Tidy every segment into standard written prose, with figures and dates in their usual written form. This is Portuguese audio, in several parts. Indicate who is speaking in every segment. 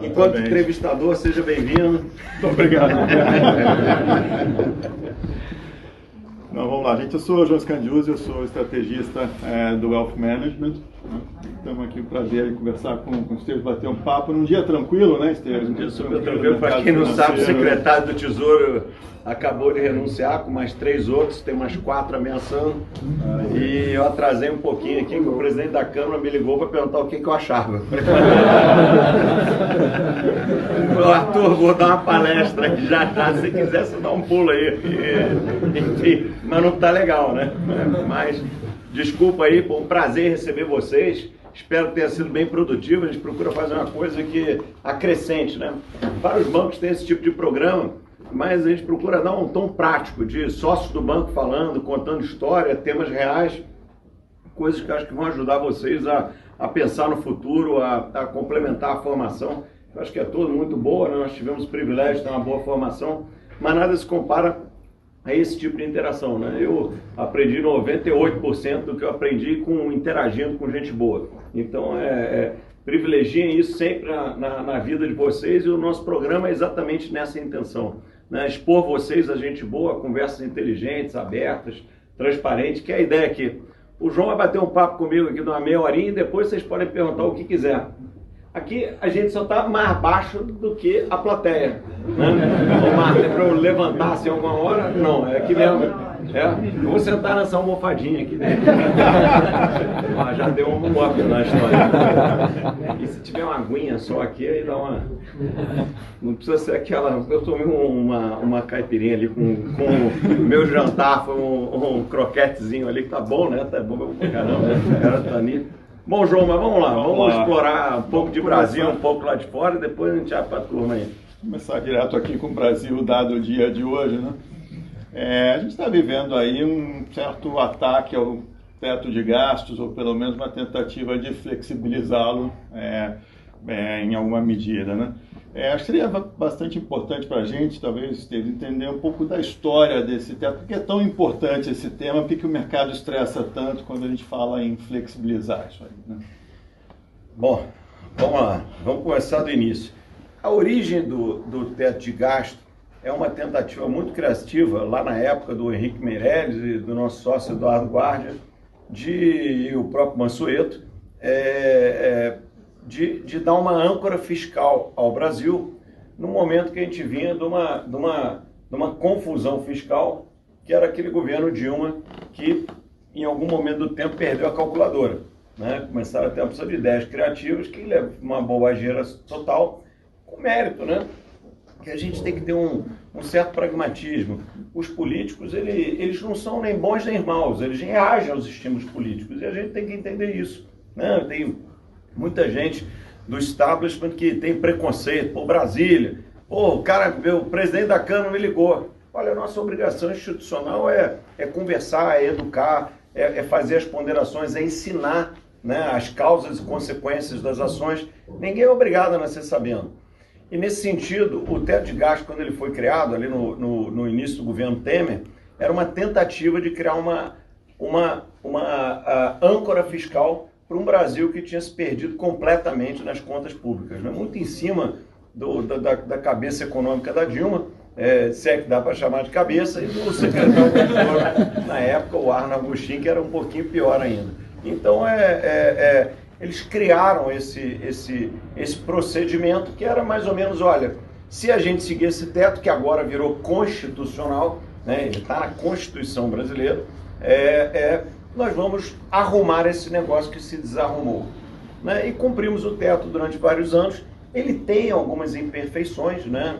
Speaker 1: Enquanto entrevistador, seja bem-vindo.
Speaker 2: Muito obrigado. Não, vamos lá, gente. Eu sou o João Scandiuzzi, eu sou estrategista do Wealth Management. Estamos aqui para prazer de conversar com o Esteves, bater um papo num dia tranquilo, né, Esteves?
Speaker 1: Um dia super tranquilo. Para quem não sabe, o secretário do Tesouro acabou de renunciar com mais 3 outros, tem mais 4 ameaçando. E eu atrasei um pouquinho aqui, que o presidente da Câmara me ligou para perguntar o que eu achava. Arthur, vou dar uma palestra aqui já, se quiser você dá um pulo aí. Enfim, mas não tá legal, né? Mas desculpa aí, foi um prazer receber vocês. Espero que tenha sido bem produtivo. A gente procura fazer uma coisa que acrescente, né? Vários bancos têm esse tipo de programa, mas a gente procura dar um tom prático de sócios do banco falando, contando história, temas reais, coisas que eu acho que vão ajudar vocês a pensar no futuro, a complementar a formação. Eu acho que é tudo muito boa, né? Nós tivemos o privilégio de ter uma boa formação, mas nada se compara a esse tipo de interação, né? Eu aprendi 98% do que eu aprendi interagindo com gente boa. Então, privilegiem isso sempre na vida de vocês, e o nosso programa é exatamente nessa intenção, né? Expor vocês a gente boa, conversas inteligentes, abertas, transparentes, que é a ideia aqui. O João vai bater um papo comigo aqui de uma meia horinha e depois vocês podem perguntar o que quiser. Aqui a gente só está mais baixo do que a plateia, né? Ô Marta, é para eu levantar assim alguma hora? Não, é aqui mesmo. Eu vou sentar nessa almofadinha aqui dentro. Já deu um up na história. E se tiver uma aguinha só aqui, aí dá uma... Não precisa ser aquela... Eu tomei uma caipirinha ali com o meu jantar, foi um croquetezinho ali que tá bom, né? Tá bom pra caramba, o cara tá ali. Bom, João, mas vamos lá, vamos explorar um pouco de Brasil, um pouco lá de fora, e depois a gente vai para a turma aí.
Speaker 2: Começar direto aqui com o Brasil, dado o dia de hoje, né? A gente está vivendo aí um certo ataque ao teto de gastos, ou pelo menos uma tentativa de flexibilizá-lo em alguma medida, né? Acho que seria bastante importante para a gente, talvez, entender um pouco da história desse teto, porque é tão importante esse tema, porque o mercado estressa tanto quando a gente fala em flexibilizar isso aí, né?
Speaker 1: Bom, vamos lá, vamos começar do início. A origem do teto de gasto é uma tentativa muito criativa, lá na época do Henrique Meirelles e do nosso sócio Eduardo Guardia, e o próprio Mansueto, de dar uma âncora fiscal ao Brasil, no momento que a gente vinha de uma confusão fiscal, que era aquele governo Dilma, que em algum momento do tempo perdeu a calculadora, né? Começaram a ter uma opção de ideias criativas, que leva uma bobageira total, com mérito, né? Que a gente tem que ter um certo pragmatismo. Os políticos, eles não são nem bons nem maus, eles reagem aos estímulos políticos, e a gente tem que entender isso, né? Tem muita gente do establishment que tem preconceito. Pô, Brasília, pô, o presidente da Câmara me ligou. Olha, a nossa obrigação institucional é conversar, é educar, é fazer as ponderações, é ensinar, né, as causas e consequências das ações. Ninguém é obrigado a nascer sabendo. E nesse sentido, o teto de gasto, quando ele foi criado, ali no início do governo Temer, era uma tentativa de criar uma âncora fiscal para um Brasil que tinha se perdido completamente nas contas públicas, né? Muito em cima da cabeça econômica da Dilma, se é que dá para chamar de cabeça, e do secretário de Tesouro, na época, o Arno Agostinho, que era um pouquinho pior ainda. Então, eles criaram esse procedimento que era mais ou menos, olha, se a gente seguir esse teto, que agora virou constitucional, né, ele está na Constituição brasileira, nós vamos arrumar esse negócio que se desarrumou, né? E cumprimos o teto durante vários anos. Ele tem algumas imperfeições, né?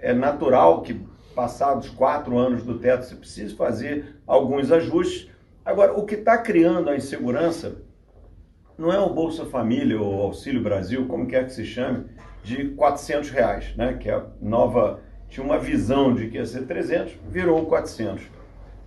Speaker 1: É natural que, passados 4 anos do teto, se precise fazer alguns ajustes. Agora, o que está criando a insegurança não é o Bolsa Família ou Auxílio Brasil, como quer que se chame, de R$400, né? Que a nova tinha uma visão de que ia ser 300, virou 400.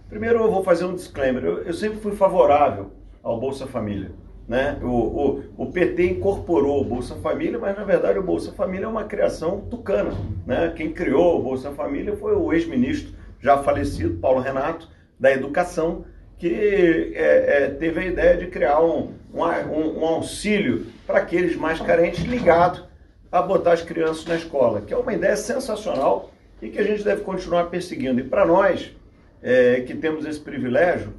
Speaker 1: Primeiro eu vou fazer um disclaimer, eu sempre fui favorável ao Bolsa Família, né? O PT incorporou o Bolsa Família, mas na verdade o Bolsa Família é uma criação tucana, né? Quem criou o Bolsa Família foi o ex-ministro já falecido, Paulo Renato, da Educação, que teve a ideia de criar um auxílio para aqueles mais carentes ligado a botar as crianças na escola, que é uma ideia sensacional e que a gente deve continuar perseguindo. E para nós, que temos esse privilégio,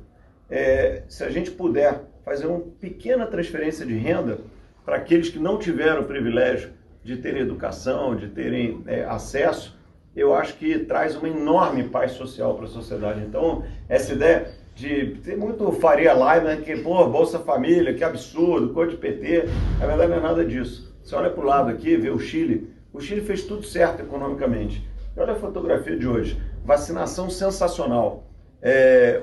Speaker 1: se a gente puder fazer uma pequena transferência de renda para aqueles que não tiveram o privilégio de terem educação, de terem acesso, eu acho que traz uma enorme paz social para a sociedade. Então, essa ideia de ter muito Faria Lima, né, que, pô, Bolsa Família, que absurdo, coisa de PT, na verdade não é nada disso. Você olha para o lado aqui, vê o Chile fez tudo certo economicamente. E olha a fotografia de hoje, vacinação sensacional.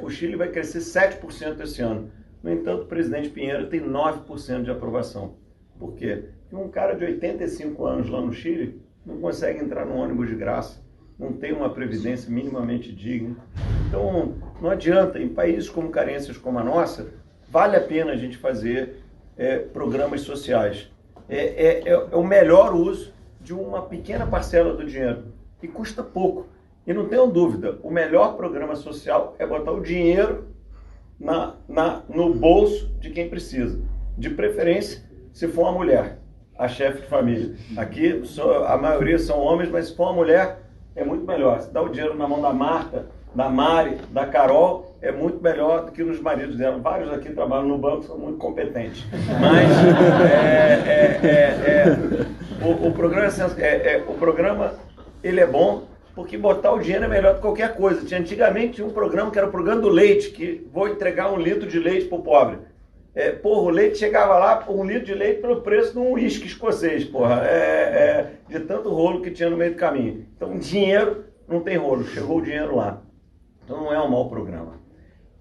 Speaker 1: O Chile vai crescer 7% esse ano. No entanto, o presidente Pinheiro tem 9% de aprovação. Por quê? Porque um cara de 85 anos lá no Chile não consegue entrar no ônibus de graça, não tem uma previdência minimamente digna. Então, não adianta, em países com carências como a nossa, vale a pena a gente fazer programas sociais. É o melhor uso de uma pequena parcela do dinheiro, e custa pouco. E não tenham dúvida, o melhor programa social é botar o dinheiro no bolso de quem precisa. De preferência, se for uma mulher, a chefe de família. Aqui, a maioria são homens, mas se for uma mulher, é muito melhor. Se dá o dinheiro na mão da Marta, da Mari, da Carol, é muito melhor do que nos maridos dela. Vários aqui trabalham no banco, são muito competentes. Mas o programa ele é bom, porque botar o dinheiro é melhor do que qualquer coisa. Antigamente tinha um programa que era o programa do leite, que vou entregar 1 litro de leite para o pobre. O leite chegava lá, 1 litro de leite pelo preço de um uísque escocês, de tanto rolo que tinha no meio do caminho. Então, dinheiro não tem rolo, chegou o dinheiro lá. Então, não é um mau programa.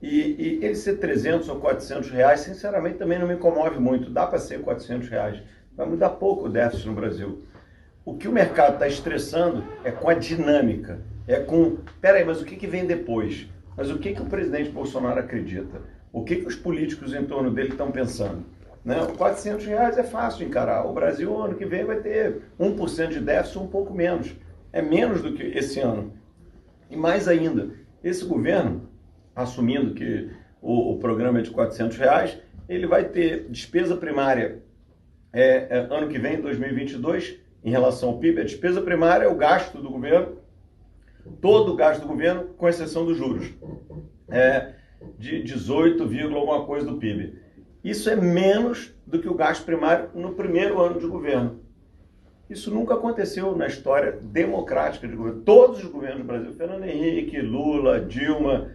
Speaker 1: E ele ser 300 ou 400 reais, sinceramente, também não me comove muito. Dá para ser 400 reais. Vai mudar pouco o déficit no Brasil. O que o mercado está estressando é com a dinâmica. Peraí, mas o que vem depois? Mas o que o presidente Bolsonaro acredita? O que os políticos em torno dele estão pensando? Né? 400 reais é fácil de encarar. O Brasil, ano que vem, vai ter 1% de déficit, um pouco menos. É menos do que esse ano. E mais ainda, esse governo, assumindo que o programa é de 400 reais, ele vai ter despesa primária ano que vem, 2022, em relação ao PIB. A despesa primária é o gasto do governo, todo o gasto do governo, com exceção dos juros. De 18, alguma coisa do PIB. Isso é menos do que o gasto primário no primeiro ano de governo. Isso nunca aconteceu na história democrática de governo. Todos os governos do Brasil, Fernando Henrique, Lula, Dilma,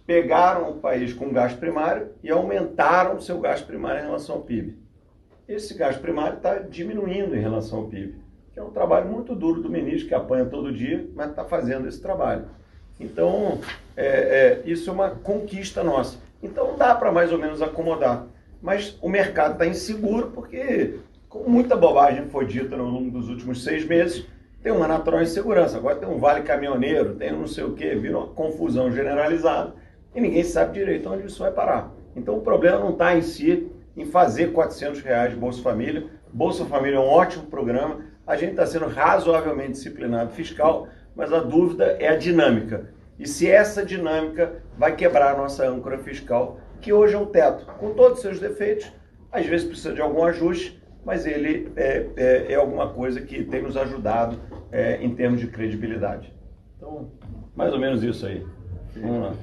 Speaker 1: pegaram o país com gasto primário e aumentaram o seu gasto primário em relação ao PIB. Esse gasto primário está diminuindo em relação ao PIB, que é um trabalho muito duro do ministro, que apanha todo dia, mas está fazendo esse trabalho. Então, isso é uma conquista nossa. Então, dá para mais ou menos acomodar. Mas o mercado está inseguro porque, com muita bobagem foi dita ao longo dos últimos 6 meses, tem uma natural insegurança. Agora tem um vale caminhoneiro, tem um não sei o quê, vira uma confusão generalizada e ninguém sabe direito onde isso vai parar. Então, o problema não está em si em fazer 400 reais de Bolsa Família. Bolsa Família é um ótimo programa. A gente está sendo razoavelmente disciplinado fiscal, mas a dúvida é a dinâmica. E se essa dinâmica vai quebrar a nossa âncora fiscal, que hoje é um teto, com todos os seus defeitos, às vezes precisa de algum ajuste, mas ele é alguma coisa que tem nos ajudado em termos de credibilidade. Então, mais ou menos isso aí. Vamos lá.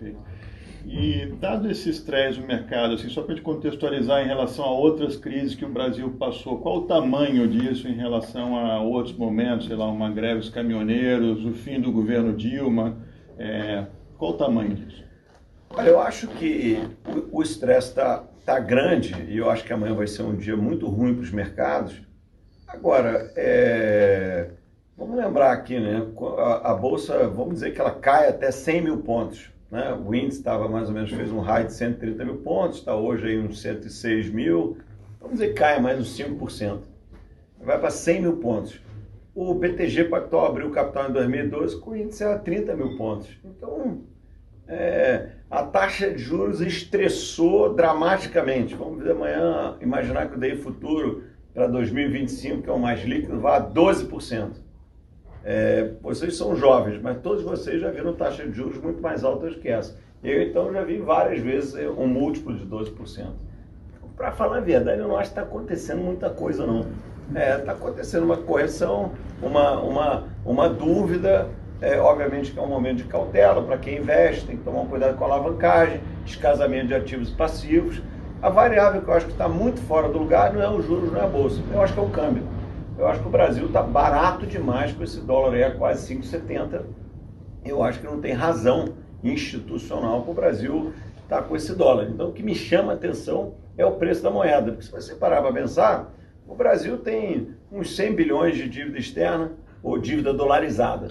Speaker 2: E dado esse estresse no mercado, assim, só para te contextualizar em relação a outras crises que o Brasil passou, qual o tamanho disso em relação a outros momentos, sei lá, uma greve dos caminhoneiros, o fim do governo Dilma, qual o tamanho disso?
Speaker 1: Olha, eu acho que o estresse está grande e eu acho que amanhã vai ser um dia muito ruim para os mercados. Agora, vamos lembrar aqui, né? A Bolsa, vamos dizer que ela cai até 100 mil pontos. Né? O índice estava mais ou menos, fez um high de 130 mil pontos, está hoje aí uns 106 mil, vamos dizer que cai mais uns 5%. Vai para 100 mil pontos. O BTG Pactual abriu o capital em 2012 com o índice a 30 mil pontos. Então, a taxa de juros estressou dramaticamente. Vamos ver amanhã, imaginar que o DI futuro para 2025, que é o mais líquido, vá a 12%. Vocês são jovens, mas todos vocês já viram taxa de juros muito mais altas que essa. Eu, então, já vi várias vezes um múltiplo de 12%. Para falar a verdade, eu não acho que está acontecendo muita coisa, não. Está acontecendo uma correção, uma dúvida, obviamente que é um momento de cautela para quem investe, tem que tomar um cuidado com a alavancagem, descasamento de ativos e passivos. A variável que eu acho que está muito fora do lugar não é os juros, não é a bolsa, eu acho que é o câmbio. Eu acho que o Brasil está barato demais com esse dólar aí a quase 5,70. Eu acho que não tem razão institucional para o Brasil estar com esse dólar. Então o que me chama a atenção é o preço da moeda, porque se você parar para pensar, o Brasil tem uns 100 bilhões de dívida externa, ou dívida dolarizada,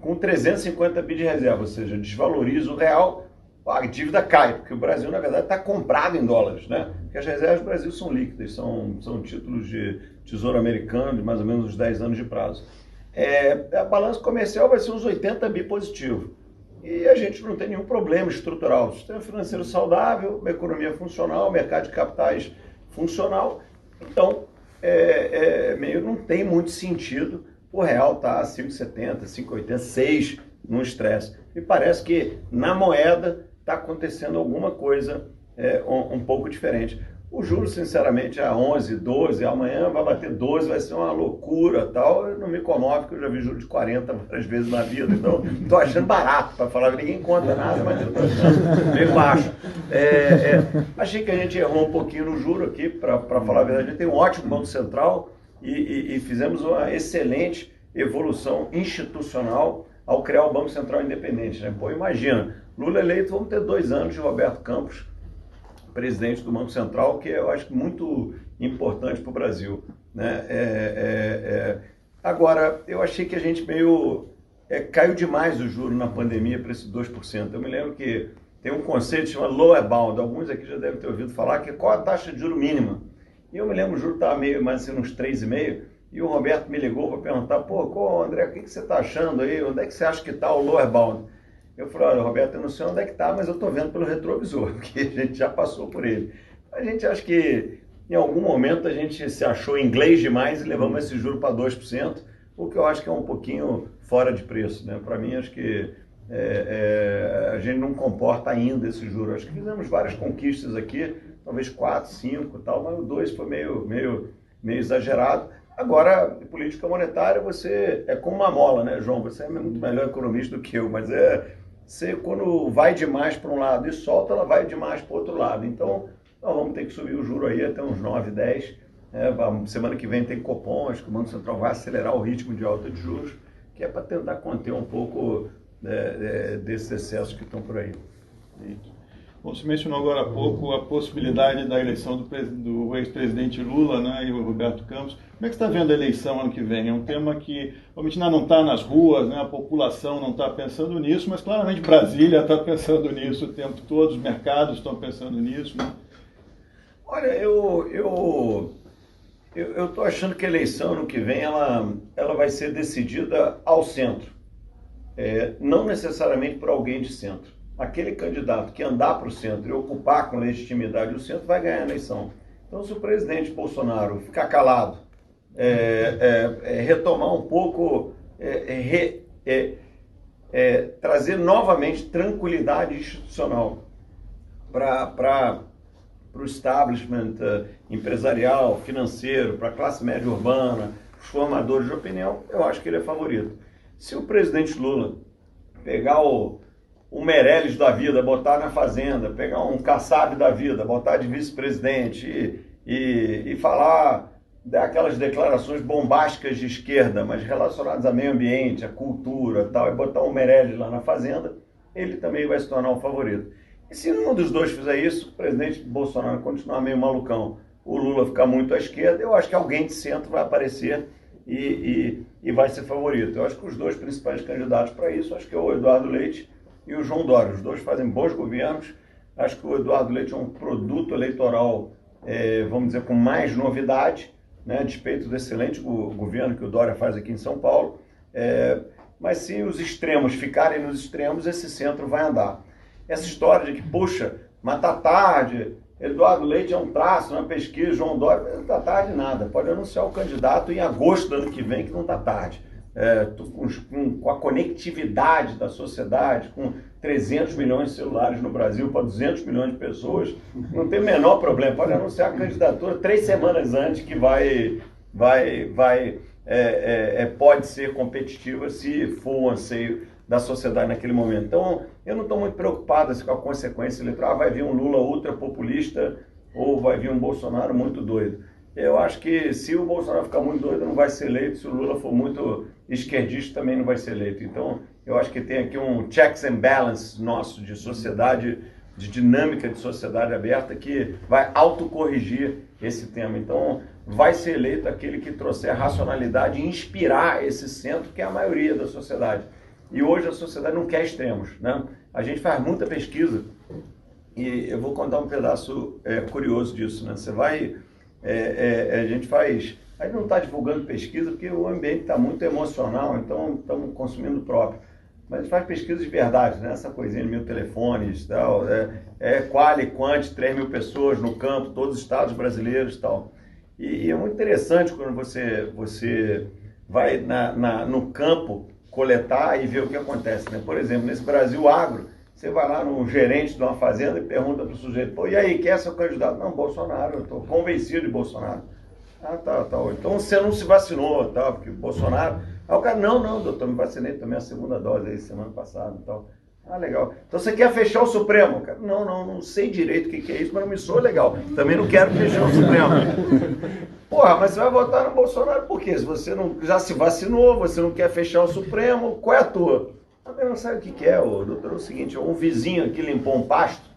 Speaker 1: com 350 bi de reserva, ou seja, desvaloriza o real, a dívida cai, porque o Brasil, na verdade, está comprado em dólares, né? Porque as reservas do Brasil são líquidas, são títulos de tesouro americano de mais ou menos uns 10 anos de prazo. A balança comercial vai ser uns 80 bi positivo. E a gente não tem nenhum problema estrutural. Sistema financeiro saudável, uma economia funcional, mercado de capitais funcional. Então, meio não tem muito sentido o real estar 5,70, 5,80, 6 no estresse. Me parece que na moeda está acontecendo alguma coisa um pouco diferente. O juro, sinceramente, é 11, 12, amanhã vai bater 12, vai ser uma loucura tal. Eu não me comove, porque eu já vi juro de 40 várias vezes na vida, então estou achando barato, para falar, ninguém conta nada, mas eu estou achando bem baixo. Achei que a gente errou um pouquinho no juro aqui, para falar a verdade. A gente tem um ótimo Banco Central e fizemos uma excelente evolução institucional ao criar o Banco Central independente, né? Pô, imagina, Lula eleito, vamos ter 2 anos de Roberto Campos, presidente do Banco Central, que eu acho muito importante para o Brasil, né? Agora, eu achei que a gente meio caiu demais o juro na pandemia para esse 2%. Eu me lembro que tem um conceito chamado lower bound, alguns aqui já devem ter ouvido falar, que é qual a taxa de juro mínima. E eu me lembro, o juro estava meio mais assim, uns 3,5%, e o Roberto me ligou para perguntar, pô, André, o que você está achando aí? Onde é que você acha que está o lower bound? Eu falei, olha, Roberto, eu não sei onde é que está, mas eu estou vendo pelo retrovisor, porque a gente já passou por ele. A gente acha que em algum momento a gente se achou inglês demais e levamos esse juro para 2%, o que eu acho que é um pouquinho fora de preço, né? Para mim, acho que a gente não comporta ainda esse juro. Acho que fizemos várias conquistas aqui, talvez 4, 5 e tal, mas o 2 foi meio exagerado. Agora, política monetária, você é como uma mola, né, João? Você é muito melhor economista do que eu, mas você, quando vai demais para um lado e solta, ela vai demais para o outro lado. Então, nós vamos ter que subir o juro aí até uns 9, 10. Semana que vem tem Copom, acho que o Banco Central vai acelerar o ritmo de alta de juros, que é para tentar conter um pouco desses excessos que estão por aí.
Speaker 2: Bom, você mencionou agora há pouco a possibilidade da eleição do ex-presidente Lula, né, e o Roberto Campos. Como é que você está vendo a eleição ano que vem? É um tema que, obviamente, não está nas ruas, né, a população não está pensando nisso, mas claramente Brasília está pensando nisso o tempo todo, os mercados estão pensando nisso, né?
Speaker 1: Olha, eu estou achando que a eleição ano que vem ela vai ser decidida ao centro, não necessariamente por alguém de centro. Aquele candidato que andar para o centro e ocupar com legitimidade o centro vai ganhar a eleição. Então, se o presidente Bolsonaro ficar calado, retomar um pouco, trazer novamente tranquilidade institucional para o establishment empresarial, financeiro, para a classe média urbana, os formadores de opinião, eu acho que ele é favorito. Se o presidente Lula pegar o Meirelles da vida, botar na Fazenda, pegar um Kassab da vida, botar de vice-presidente e falar daquelas declarações bombásticas de esquerda, mas relacionadas a meio ambiente, a cultura e tal, e botar um Meirelles lá na Fazenda, ele também vai se tornar um favorito. E se um dos dois fizer isso, o presidente Bolsonaro continuar meio malucão, o Lula ficar muito à esquerda, eu acho que alguém de centro vai aparecer e vai ser favorito. Eu acho que os dois principais candidatos para isso, acho que é o Eduardo Leite e o João Dória. Os dois fazem bons governos. Acho que o Eduardo Leite é um produto eleitoral, vamos dizer, com mais novidade, né, a despeito do excelente governo que o Dória faz aqui em São Paulo. Mas se os extremos ficarem nos extremos, esse centro vai andar. Essa história de que, puxa, mas tá tarde, Eduardo Leite é um traço na pesquisa, João Dória, não tá tarde nada. Pode anunciar o candidato em agosto do ano que vem, que não tá tarde. com a conectividade da sociedade, com 300 milhões de celulares no Brasil para 200 milhões de pessoas, não tem o menor problema. Pode anunciar a candidatura 3 semanas antes que pode ser competitiva se for o anseio da sociedade naquele momento. Então, eu não estou muito preocupado assim, com a consequência eleitoral. Vai vir um Lula ultrapopulista ou vai vir um Bolsonaro muito doido. Eu acho que se o Bolsonaro ficar muito doido, não vai ser eleito. Se o Lula for muito esquerdista, também não vai ser eleito. Então, eu acho que tem aqui um checks and balances nosso de sociedade, de dinâmica de sociedade aberta, que vai autocorrigir esse tema. Então, vai ser eleito aquele que trouxer racionalidade e inspirar esse centro, que é a maioria da sociedade. E hoje a sociedade não quer extremos, né? A gente faz muita pesquisa e eu vou contar um pedaço curioso disso, né? Você vai... a gente não está divulgando pesquisa porque o ambiente está muito emocional, então estamos consumindo próprio. Mas a gente faz pesquisa de verdade, né? Essa coisinha de 1000 telefones, tal, quali, quanti, 3 mil pessoas no campo, todos os estados brasileiros e tal. E é muito interessante quando você vai no campo coletar e ver o que acontece, né? Por exemplo, nesse Brasil Agro, você vai lá no gerente de uma fazenda e pergunta para o sujeito, pô, e aí, quem é seu candidato? Não, Bolsonaro, eu estou convencido de Bolsonaro. Ah, tá. Então você não se vacinou, tá? Porque Bolsonaro... Aí o cara, não, doutor, me vacinei também a segunda dose aí, semana passada e tal. Ah, legal. Então você quer fechar o Supremo? Cara, não sei direito o que é isso, mas não me soa legal. Também não quero fechar o Supremo. Porra, mas você vai votar no Bolsonaro por quê? Se você não, já se vacinou, você não quer fechar o Supremo, qual é a tua? Eu não sabe o que é, doutor. É o seguinte, um vizinho aqui limpou um pasto,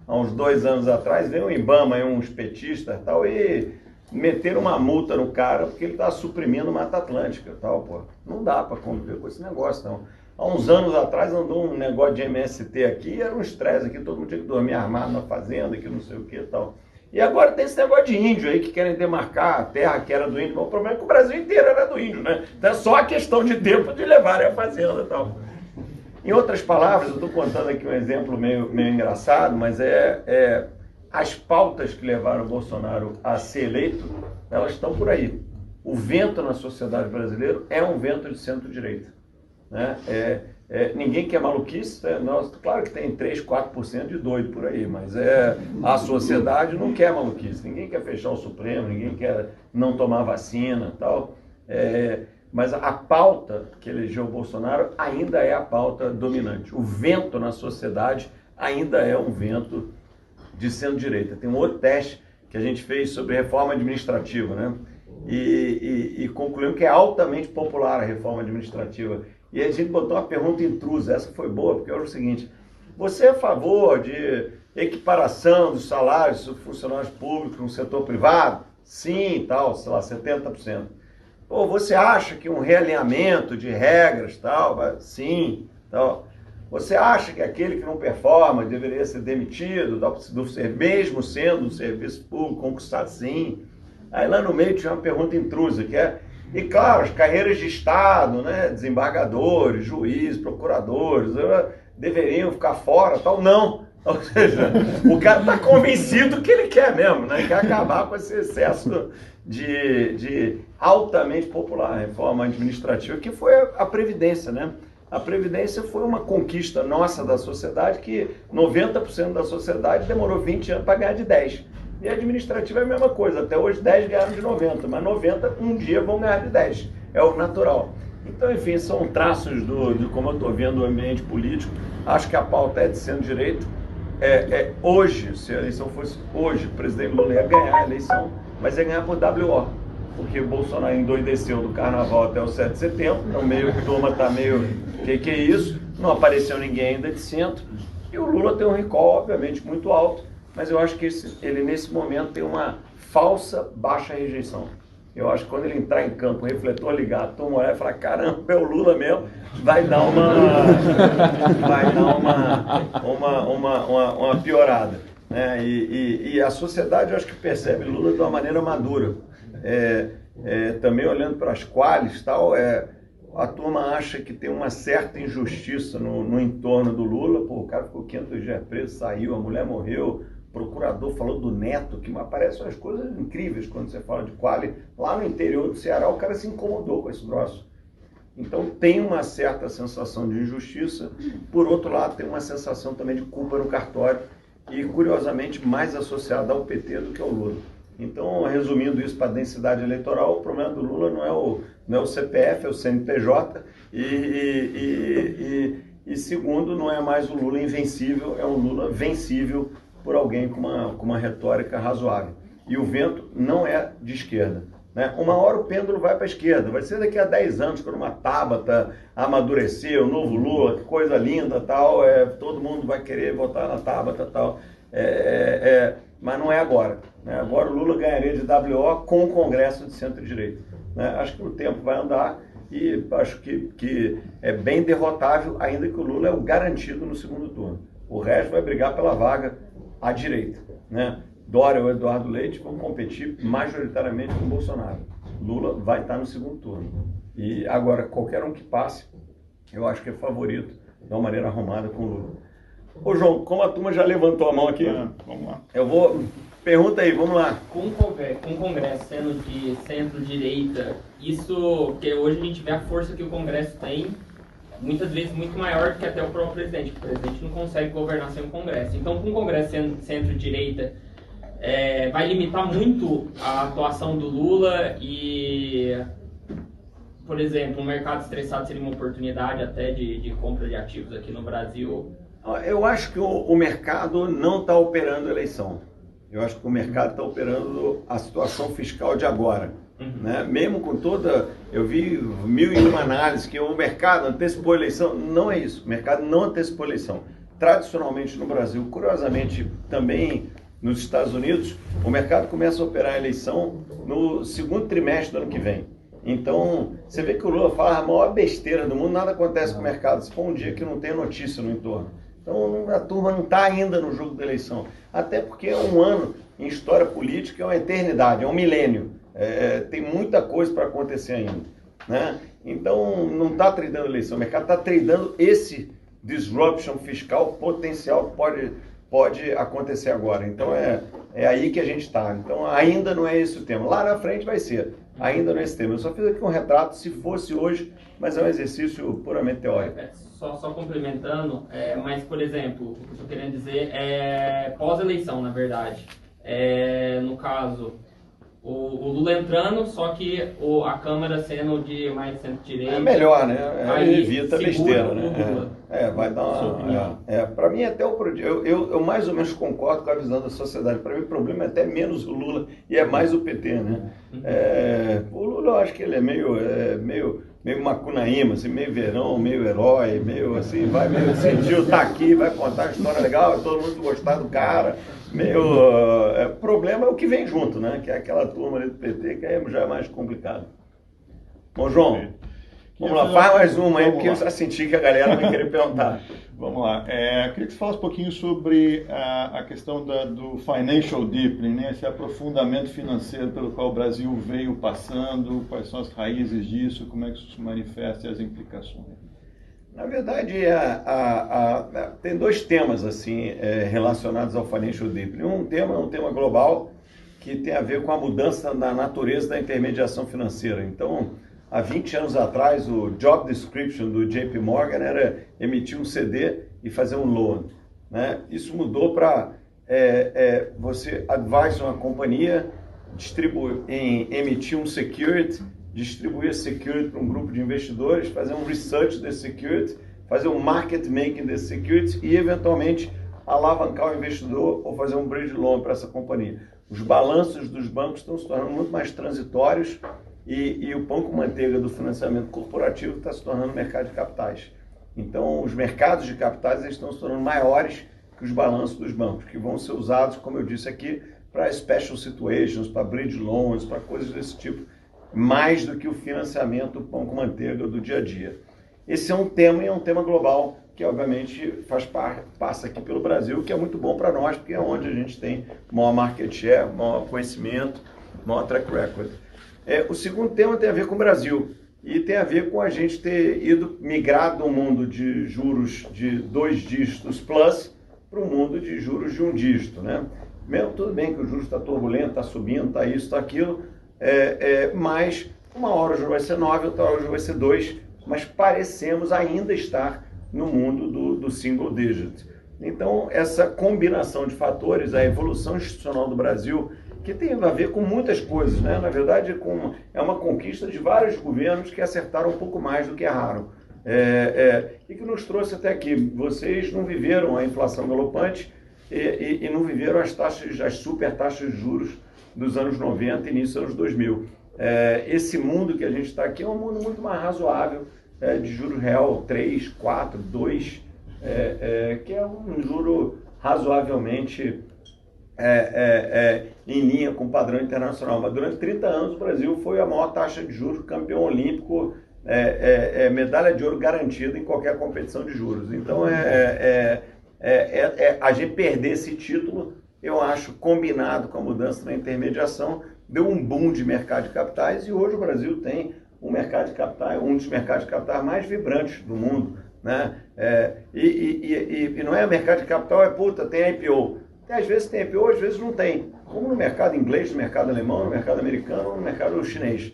Speaker 1: há uns 2 anos atrás, veio um IBAMA, uns petistas e tal, e meteram uma multa no cara porque ele está suprimindo Mata Atlântica e tal, pô. Não dá para conviver com esse negócio, não. Há uns anos atrás andou um negócio de MST aqui, era um estresse aqui, todo mundo tinha que dormir armado na fazenda, que não sei o que e tal. E agora tem esse negócio de índio aí, que querem demarcar a terra que era do índio, mas o problema é que o Brasil inteiro era do índio, né? Então é só a questão de tempo de levarem a fazenda e tal. Em outras palavras, eu estou contando aqui um exemplo meio engraçado, mas as pautas que levaram o Bolsonaro a ser eleito, elas estão por aí. O vento na sociedade brasileira é um vento de centro-direita, né? Ninguém quer maluquice, né? Claro que tem 3, 4% de doido por aí, mas a sociedade não quer maluquice. Ninguém quer fechar o Supremo, ninguém quer não tomar vacina e tal. Mas a pauta que elegeu o Bolsonaro ainda é a pauta dominante. O vento na sociedade ainda é um vento de centro-direita. Tem um outro teste que a gente fez sobre reforma administrativa, né? E concluímos que é altamente popular a reforma administrativa. E a gente botou uma pergunta intrusa, essa foi boa, porque era o seguinte: você é a favor de equiparação dos salários dos funcionários públicos no setor privado? Sim, tal, sei lá, 70%. Ou você acha que um realinhamento de regras, tal, sim, tal. Você acha que aquele que não performa deveria ser demitido, mesmo sendo um serviço público conquistado? Sim. Aí lá no meio tinha uma pergunta intrusa, que e claro, as carreiras de Estado, né, desembargadores, juízes, procuradores, deveriam ficar fora, tal. Não. Ou seja, o cara está convencido que ele quer mesmo, né? Quer acabar com esse excesso de altamente popular reforma administrativa, que foi a Previdência, né? A Previdência foi uma conquista nossa da sociedade, que 90% da sociedade demorou 20 anos para ganhar de 10. E a administrativa é a mesma coisa, até hoje 10 ganharam de 90, mas 90 um dia vão ganhar de 10, é o natural. Então, enfim, são traços de como eu estou vendo o ambiente político. Acho que a pauta é de centro-direita. Hoje, se a eleição fosse hoje, o presidente Lula ia ganhar a eleição, mas ia ganhar por WO, porque o Bolsonaro endoideceu do carnaval até o 7 de setembro, no meio a turma está meio, que é isso? Não apareceu ninguém ainda de centro, e o Lula tem um recall, obviamente, muito alto, mas eu acho que ele nesse momento tem uma falsa baixa rejeição. Eu acho que quando ele entrar em campo, o refletor ligar, a turma olhar e falar, caramba, é o Lula mesmo, vai dar uma piorada, né? E a sociedade, eu acho que percebe Lula de uma maneira madura. Também olhando para as qualis, tal, a turma acha que tem uma certa injustiça no entorno do Lula. Pô, o cara ficou 500 dias preso, saiu, a mulher morreu, o procurador falou do neto, que aparecem umas coisas incríveis quando você fala de quali. Lá no interior do Ceará, o cara se incomodou com esse troço. Então tem uma certa sensação de injustiça, por outro lado tem uma sensação também de culpa no cartório e, curiosamente, mais associada ao PT do que ao Lula. Então, resumindo isso para a densidade eleitoral, o problema do Lula não é o CPF, é o CNPJ e segundo, não é mais o Lula invencível, é um Lula vencível por alguém com uma retórica razoável. E o vento não é de esquerda. Né? Uma hora o pêndulo vai para a esquerda, vai ser daqui a 10 anos, quando uma Tabata amadurecer, o novo Lula, que coisa linda, tal, todo mundo vai querer votar na Tabata, tal, mas não é agora. Né? Agora o Lula ganharia de WO com o Congresso de centro-direita. Né? Acho que o tempo vai andar e acho que é bem derrotável, ainda que o Lula é o garantido no segundo turno. O resto vai brigar pela vaga à direita. Né? Dória ou Eduardo Leite vão competir majoritariamente com o Bolsonaro. Lula vai estar no segundo turno. E agora, qualquer um que passe, eu acho que é favorito de uma maneira arrumada com o Lula. Ô João, como a turma já levantou a mão aqui,
Speaker 2: vamos lá.
Speaker 1: Pergunta aí, vamos lá.
Speaker 3: Com o Congresso sendo de centro-direita, isso que hoje a gente vê a força que o Congresso tem, muitas vezes muito maior que até o próprio presidente. O presidente não consegue governar sem o Congresso. Então, com o Congresso sendo centro-direita, vai limitar muito a atuação do Lula e, por exemplo, um mercado estressado seria uma oportunidade até de compra de ativos aqui no Brasil.
Speaker 1: Eu acho que o mercado não está operando a eleição. Eu acho que o mercado está operando a situação fiscal de agora. Né? Mesmo com toda... Eu vi 1001 análises que o mercado antecipou a eleição. Não é isso. O mercado não antecipou a eleição. Tradicionalmente no Brasil, curiosamente também nos Estados Unidos, o mercado começa a operar a eleição no segundo trimestre do ano que vem. Então, você vê que o Lula fala a maior besteira do mundo, nada acontece com o mercado. Se for um dia que não tem notícia no entorno. Então, a turma não está ainda no jogo da eleição. Até porque um ano em história política é uma eternidade, é um milênio. Tem muita coisa para acontecer ainda. Né? Então, não está tradando a eleição. O mercado está tradando esse disruption fiscal potencial que pode acontecer agora. Então, é aí que a gente está. Então, ainda não é esse o tema. Lá na frente vai ser. Ainda não é esse tema. Eu só fiz aqui um retrato, se fosse hoje, mas é um exercício puramente teórico.
Speaker 3: Só complementando, mas, por exemplo, o que eu estou querendo dizer é pós-eleição, na verdade. No caso, o Lula entrando, só que a Câmara sendo de mais centro-direita.
Speaker 1: É melhor, né?
Speaker 3: Aí
Speaker 1: evita besteira, né? Vai dar uma... Para mim, até eu mais ou menos concordo com a visão da sociedade. Para mim, o problema é até menos o Lula e é mais o PT, né? O Lula, eu acho que ele é meio Macunaíma, assim, meio verão, meio herói, meio assim, vai meio sentir, tá aqui, vai contar uma história legal, todo mundo gostar do cara, problema é o que vem junto, né, que é aquela turma ali do PT, que já é mais complicado. Bom, João, vamos lá, faz mais uma aí, porque eu já senti que a galera vai querer perguntar.
Speaker 2: Vamos lá. Queria que você falasse um pouquinho sobre a questão do financial deepening, né? Esse aprofundamento financeiro pelo qual o Brasil veio passando, quais são as raízes disso, como é que isso se manifesta e as implicações.
Speaker 1: Na verdade, tem dois temas assim, relacionados ao financial deepening. Um tema é um tema global que tem a ver com a mudança na natureza da intermediação financeira. Então, há 20 anos atrás, o job description do JP Morgan era emitir um CD e fazer um loan. Né? Isso mudou para você advise uma companhia, emitir um security, distribuir esse security para um grupo de investidores, fazer um research desse security, fazer um market making desse security e, eventualmente, alavancar o investidor ou fazer um bridge loan para essa companhia. Os balanços dos bancos estão se tornando muito mais transitórios e o pão com manteiga do financiamento corporativo está se tornando mercado de capitais. Então, os mercados de capitais estão se tornando maiores que os balanços dos bancos, que vão ser usados, como eu disse aqui, para special situations, para bridge loans, para coisas desse tipo, mais do que o financiamento pão com manteiga do dia a dia. Esse é um tema e é um tema global que, obviamente, passa aqui pelo Brasil, que é muito bom para nós, porque é onde a gente tem maior market share, maior conhecimento, maior track record. O segundo tema tem a ver com o Brasil e tem a ver com a gente ter migrado do mundo de juros de 2 dígitos plus para um mundo de juros de 1 dígito, né? Mesmo tudo bem que o juros está turbulento, está subindo, está isso, está aquilo, mas uma hora o juro vai ser 9, outra hora o juro vai ser 2, mas parecemos ainda estar no mundo do single digit. Então, essa combinação de fatores, a evolução institucional do Brasil, que tem a ver com muitas coisas, né? Na verdade, é uma conquista de vários governos que acertaram um pouco mais do que erraram. E que nos trouxe até aqui. Vocês não viveram a inflação galopante e não viveram as super taxas de juros dos anos 90 e início dos anos 2000. Esse mundo que a gente está aqui é um mundo muito mais razoável, de juros real 3, 4, 2, que é um juro razoavelmente em linha com o padrão internacional. Mas durante 30 anos o Brasil foi a maior taxa de juros, campeão olímpico, medalha de ouro garantida em qualquer competição de juros. Então, a gente perder esse título, eu acho, combinado com a mudança na intermediação, deu um boom de mercado de capitais, e hoje o Brasil tem um mercado de capitais, um dos mercados de capitais mais vibrantes do mundo, né? E não é mercado de capital, tem IPO. Às vezes tem IPO, às vezes não tem. Como no mercado inglês, no mercado alemão, no mercado americano, no mercado chinês.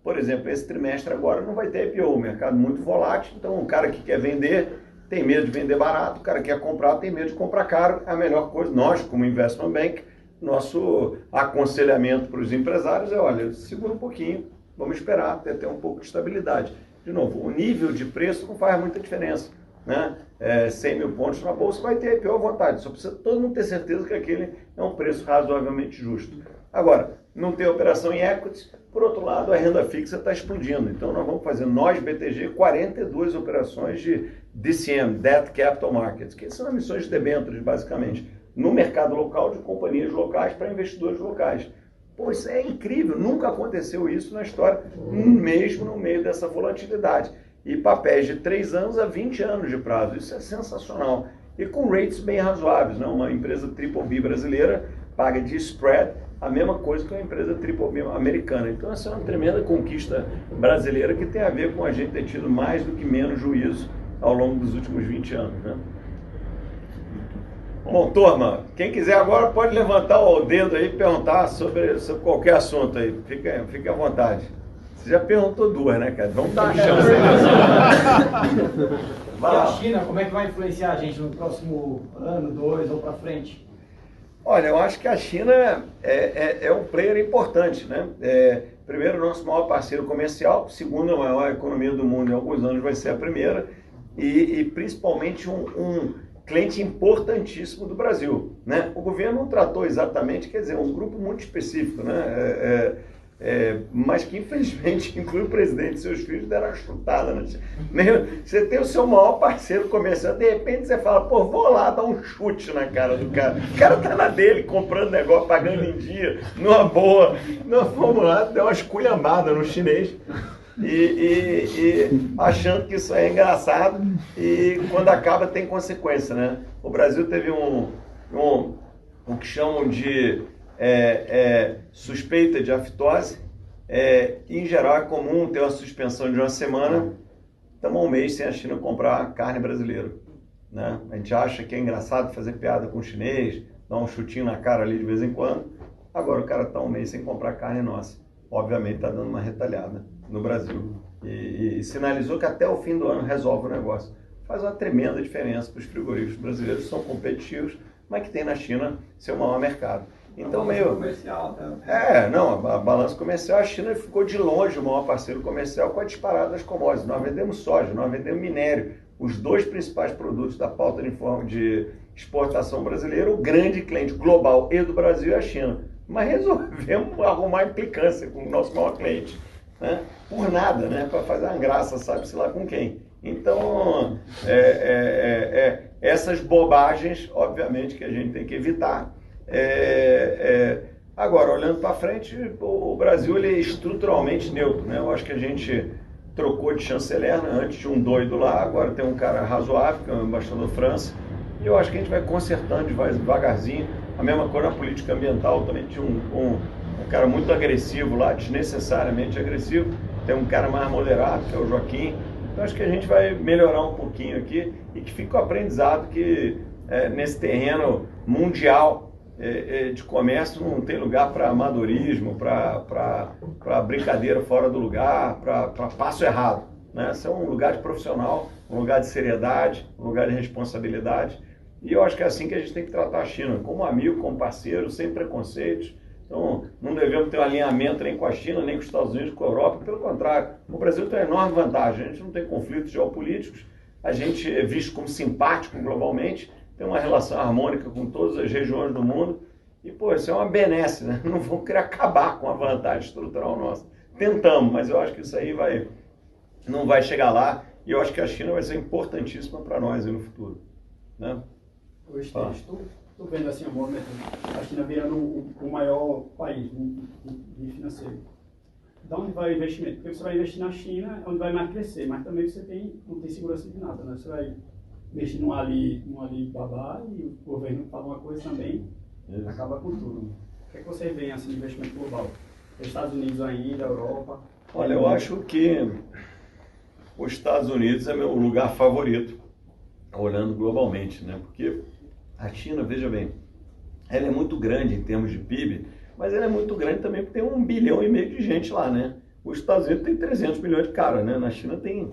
Speaker 1: Por exemplo, esse trimestre agora não vai ter IPO, o mercado muito volátil, então o cara que quer vender tem medo de vender barato, o cara que quer comprar tem medo de comprar caro. A melhor coisa, nós como Investment Bank, nosso aconselhamento para os empresários é, olha, segura um pouquinho, vamos esperar até ter um pouco de estabilidade. De novo, o nível de preço não faz muita diferença, né? 100 mil pontos na bolsa vai ter IPO à vontade, só precisa todo mundo ter certeza que aquele é um preço razoavelmente justo. Agora, não tem operação em equities, por outro lado, a renda fixa está explodindo. Então, nós vamos fazer, nós, BTG, 42 operações de DCM, Debt Capital Markets, que são emissões de debêntures, basicamente, no mercado local de companhias locais para investidores locais. Pô, isso é incrível, nunca aconteceu isso na história, mesmo no meio dessa volatilidade. E papéis de 3 anos a 20 anos de prazo, isso é sensacional. E com rates bem razoáveis, né? Uma empresa BBB brasileira paga de spread a mesma coisa que uma empresa BBB americana. Então essa é uma tremenda conquista brasileira que tem a ver com a gente ter tido mais do que menos juízo ao longo dos últimos 20 anos, né? Bom, turma, quem quiser agora pode levantar o dedo aí e perguntar sobre qualquer assunto aí. Fique à vontade. Você já perguntou 2, né, cara? Vamos dar uma chance aí.
Speaker 4: E a China, como é que vai influenciar a gente no próximo ano, 2 ou para frente?
Speaker 1: Olha, eu acho que a China é um player importante, né? Primeiro, nosso maior parceiro comercial, segundo, a maior economia do mundo em alguns anos vai ser a primeira, e principalmente um cliente importantíssimo do Brasil, né? O governo não tratou exatamente, quer dizer, um grupo muito específico, né? Mas que infelizmente inclui o presidente e seus filhos deram uma chutada, né? Você tem o seu maior parceiro comercial, de repente você fala, pô, vou lá dar um chute na cara do cara. O cara tá na dele, comprando negócio, pagando em dia, numa boa. Nós fomos lá, deu uma esculhambada no chinês. E achando que isso é engraçado, e quando acaba tem consequência, né? O Brasil teve o que chamam de suspeita de aftosa. Em geral é comum ter uma suspensão de uma semana. Estamos há um mês sem a China comprar carne brasileira, né? A gente acha que é engraçado fazer piada com o chinês, dar um chutinho na cara ali de vez em quando. Agora o cara está um mês sem comprar carne nossa. Obviamente está dando uma retalhada no Brasil. E sinalizou que até o fim do ano resolve o negócio. Faz uma tremenda diferença para os frigoríficos brasileiros, que são competitivos, mas que tem na China seu maior mercado. Então,
Speaker 4: comercial,
Speaker 1: a balança comercial, a China ficou de longe o maior parceiro comercial com a disparada das commodities. Nós vendemos soja, nós vendemos minério, os 2 principais produtos da pauta de exportação brasileira. O grande cliente global e do Brasil é a China. Mas resolvemos arrumar implicância com o nosso maior cliente, né? Por nada, né? Para fazer uma graça, sabe-se lá com quem. Então, essas bobagens, obviamente, que a gente tem que evitar. Agora, olhando para frente, o Brasil ele é estruturalmente neutro, né? Eu acho que a gente trocou de chanceler, né? Antes de um doido lá, agora tem um cara razoável, que é o embaixador França, e eu acho que a gente vai consertando devagarzinho. A mesma coisa na política ambiental, também tinha um cara muito agressivo lá, desnecessariamente agressivo, tem um cara mais moderado, que é o Joaquim. Então acho que a gente vai melhorar um pouquinho aqui, e que fica o aprendizado que nesse terreno mundial de comércio não tem lugar para amadorismo, para brincadeira fora do lugar, para passo errado. né? Isso é um lugar de profissional, um lugar de seriedade, um lugar de responsabilidade. E eu acho que é assim que a gente tem que tratar a China, como amigo, como parceiro, sem preconceitos. Então, não devemos ter um alinhamento nem com a China, nem com os Estados Unidos, com a Europa. Pelo contrário, o Brasil tem uma enorme vantagem. A gente não tem conflitos geopolíticos, a gente é visto como simpático globalmente, tem uma relação harmônica com todas as regiões do mundo. E, pô, isso é uma benesse, né? Não vamos querer acabar com a vantagem estrutural nossa. Tentamos, mas eu acho que isso aí não vai chegar lá. E eu acho que a China vai ser importantíssima para nós no futuro, né?
Speaker 5: Hoje estou vendo assim, a China virando o maior país financeiro. Da onde vai o investimento? Porque você vai investir na China, é onde vai mais crescer, mas também você não tem segurança de nada, né? Você vai investir num Alibaba e o governo fala uma coisa também, acaba com tudo. O que é que você vê assim, de investimento global? Os Estados Unidos ainda, a Europa?
Speaker 1: Olha, eu acho que os Estados Unidos é meu lugar favorito, olhando globalmente, né? Porque a China, veja bem, ela é muito grande em termos de PIB, mas ela é muito grande também porque tem 1,5 bilhão de gente lá, né? Os Estados Unidos tem 300 milhões de caras, né? Na China tem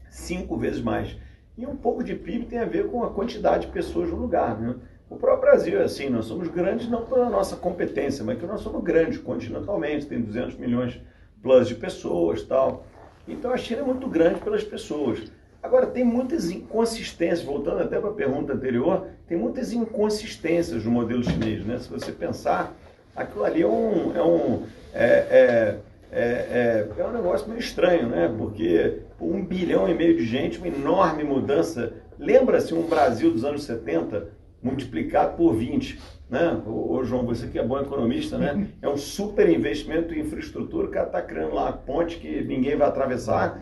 Speaker 1: 5 vezes mais. E um pouco de PIB tem a ver com a quantidade de pessoas no lugar, né? O próprio Brasil é assim, nós somos grandes não pela nossa competência, mas que nós somos grandes continentalmente, tem 200 milhões plus de pessoas e tal. Então a China é muito grande pelas pessoas. Agora, tem muitas inconsistências, voltando até para a pergunta anterior, tem muitas inconsistências no modelo chinês, né? Se você pensar, aquilo ali é um negócio meio estranho, né? Porque 1,5 bilhão de gente, uma enorme mudança. Lembra-se um Brasil dos anos 70 multiplicado por 20, né? Ô João, você que é bom economista, né? É um super investimento em infraestrutura, o cara está criando lá a ponte que ninguém vai atravessar,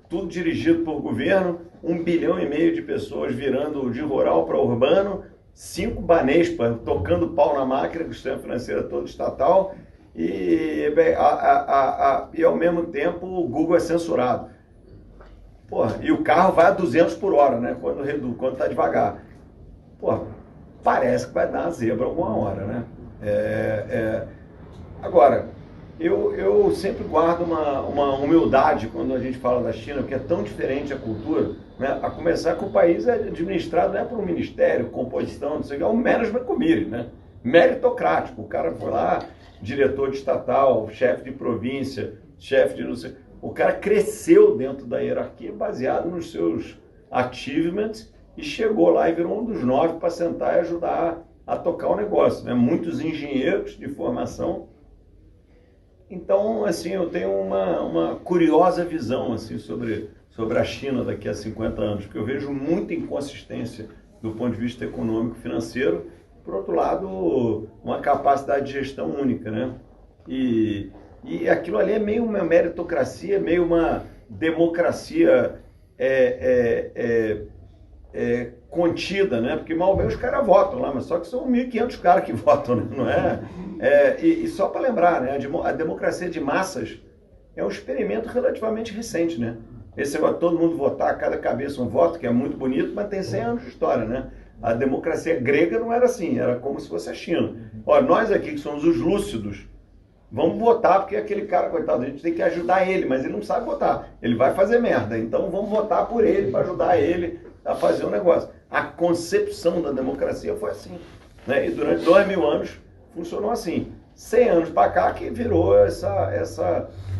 Speaker 1: tudo dirigido por governo, 1,5 bilhão de pessoas virando de rural para urbano, 5 Banespa tocando pau na máquina, com o sistema financeiro todo estatal, e ao mesmo tempo o Google é censurado. Porra, e o carro vai a 200 por hora, né? Quando está devagar. Porra, parece que vai dar uma zebra alguma hora, né? Agora, eu sempre guardo uma humildade quando a gente fala da China, porque é tão diferente a cultura, né? A começar que o país é administrado não é por um ministério, composição, não sei o que, é um management committee, né? Meritocrático. O cara foi lá, diretor de estatal, chefe de província, chefe de não sei... O cara cresceu dentro da hierarquia baseado nos seus achievements e chegou lá e virou um dos 9 para sentar e ajudar a tocar o negócio, né? Muitos engenheiros de formação. Então, assim, eu tenho uma curiosa visão assim, sobre a China daqui a 50 anos, porque eu vejo muita inconsistência do ponto de vista econômico e financeiro. Por outro lado, uma capacidade de gestão única, né? E aquilo ali é meio uma meritocracia, meio uma democracia contida, né? Porque mal bem os caras votam lá, mas só que são 1.500 caras que votam, né? Não é? E só para lembrar, né? A democracia de massas é um experimento relativamente recente, né? Esse vai todo mundo votar, cada cabeça um voto, que é muito bonito, mas tem 100 anos de história, né? A democracia grega não era assim, era como se fosse a China. Olha, nós aqui que somos os lúcidos, vamos votar porque aquele cara, coitado, a gente tem que ajudar ele, mas ele não sabe votar. Ele vai fazer merda, então vamos votar por ele para ajudar ele a fazer o negócio. A concepção da democracia foi assim, né? E durante 2.000 anos funcionou assim. 100 anos para cá que virou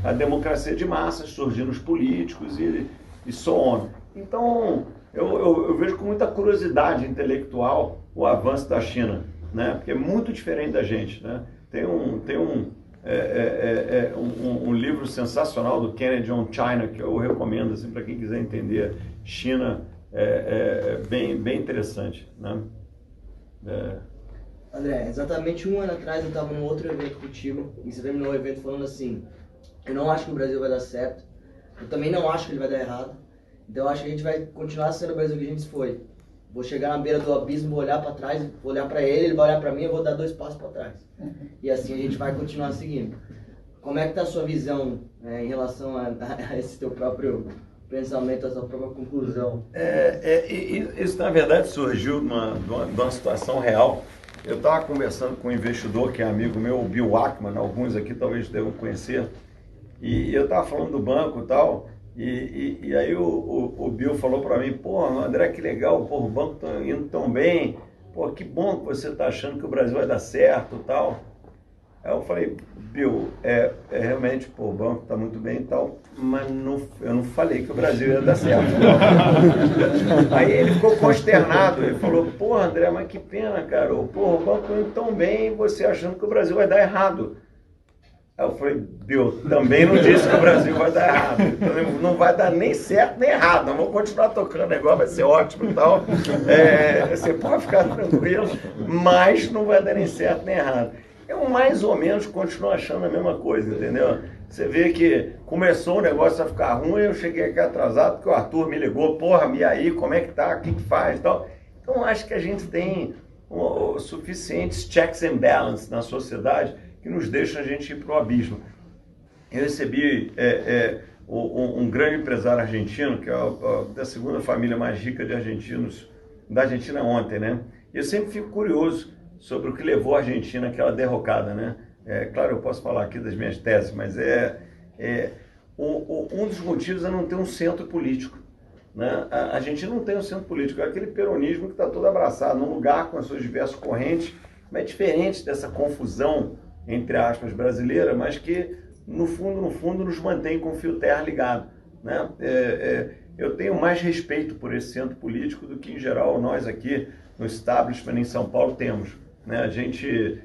Speaker 1: a democracia de massas, surgindo os políticos e so on. Então, eu vejo com muita curiosidade intelectual o avanço da China, né? Porque é muito diferente da gente, né? Tem um livro sensacional do Kennedy on China que eu recomendo assim, para quem quiser entender China, bem interessante, né?
Speaker 6: André, exatamente 1 ano atrás eu estava num outro evento contigo e você terminou o evento falando assim: eu não acho que o Brasil vai dar certo, eu também não acho que ele vai dar errado, então eu acho que a gente vai continuar sendo o Brasil que a gente foi. Vou chegar na beira do abismo, vou olhar para trás, vou olhar para ele vai olhar para mim, eu vou dar 2 passos para trás. E assim a gente vai continuar seguindo. Como é que está a sua visão em relação a esse teu próprio pensamento, a sua própria conclusão?
Speaker 1: Isso, na verdade, surgiu de uma situação real. Eu estava conversando com um investidor que é amigo meu, o Bill Ackman, alguns aqui talvez devam conhecer. E eu estava falando do banco e tal, e aí o Bill falou para mim, pô, André, que legal, pô, o banco está indo tão bem, pô, que bom que você está achando que o Brasil vai dar certo e tal. Aí eu falei, Bill, realmente, pô, o banco está muito bem e tal, mas eu não falei que o Brasil ia dar certo. Aí ele ficou consternado, ele falou, pô, André, mas que pena, cara, pô, o banco está indo tão bem e você achando que o Brasil vai dar errado. Aí eu falei, Bill, também não disse que o Brasil vai dar errado. Então não vai dar nem certo nem errado. Nós vamos continuar tocando o negócio, vai ser ótimo e tal. Você pode ficar tranquilo, mas não vai dar nem certo nem errado. Eu mais ou menos continuo achando a mesma coisa, entendeu? Você vê que começou o negócio a ficar ruim, eu cheguei aqui atrasado, porque o Arthur me ligou, porra, e aí, como é que tá, o que faz e tal. Então acho que a gente tem suficientes checks and balances na sociedade que nos deixa a gente ir para o abismo. Eu recebi um grande empresário argentino, que é da segunda família mais rica de argentinos, da Argentina ontem, né? Eu sempre fico curioso sobre o que levou a Argentina àquela derrocada, né? Claro, eu posso falar aqui das minhas teses, mas um dos motivos é não ter um centro político, né? A Argentina não tem um centro político, é aquele peronismo que está todo abraçado num lugar com as suas diversas correntes, mas é diferente dessa confusão entre aspas, brasileira, mas que, no fundo, nos mantém com o fio terra ligado, né? Eu tenho mais respeito por esse centro político do que, em geral, nós aqui no establishment em São Paulo temos, né? A gente,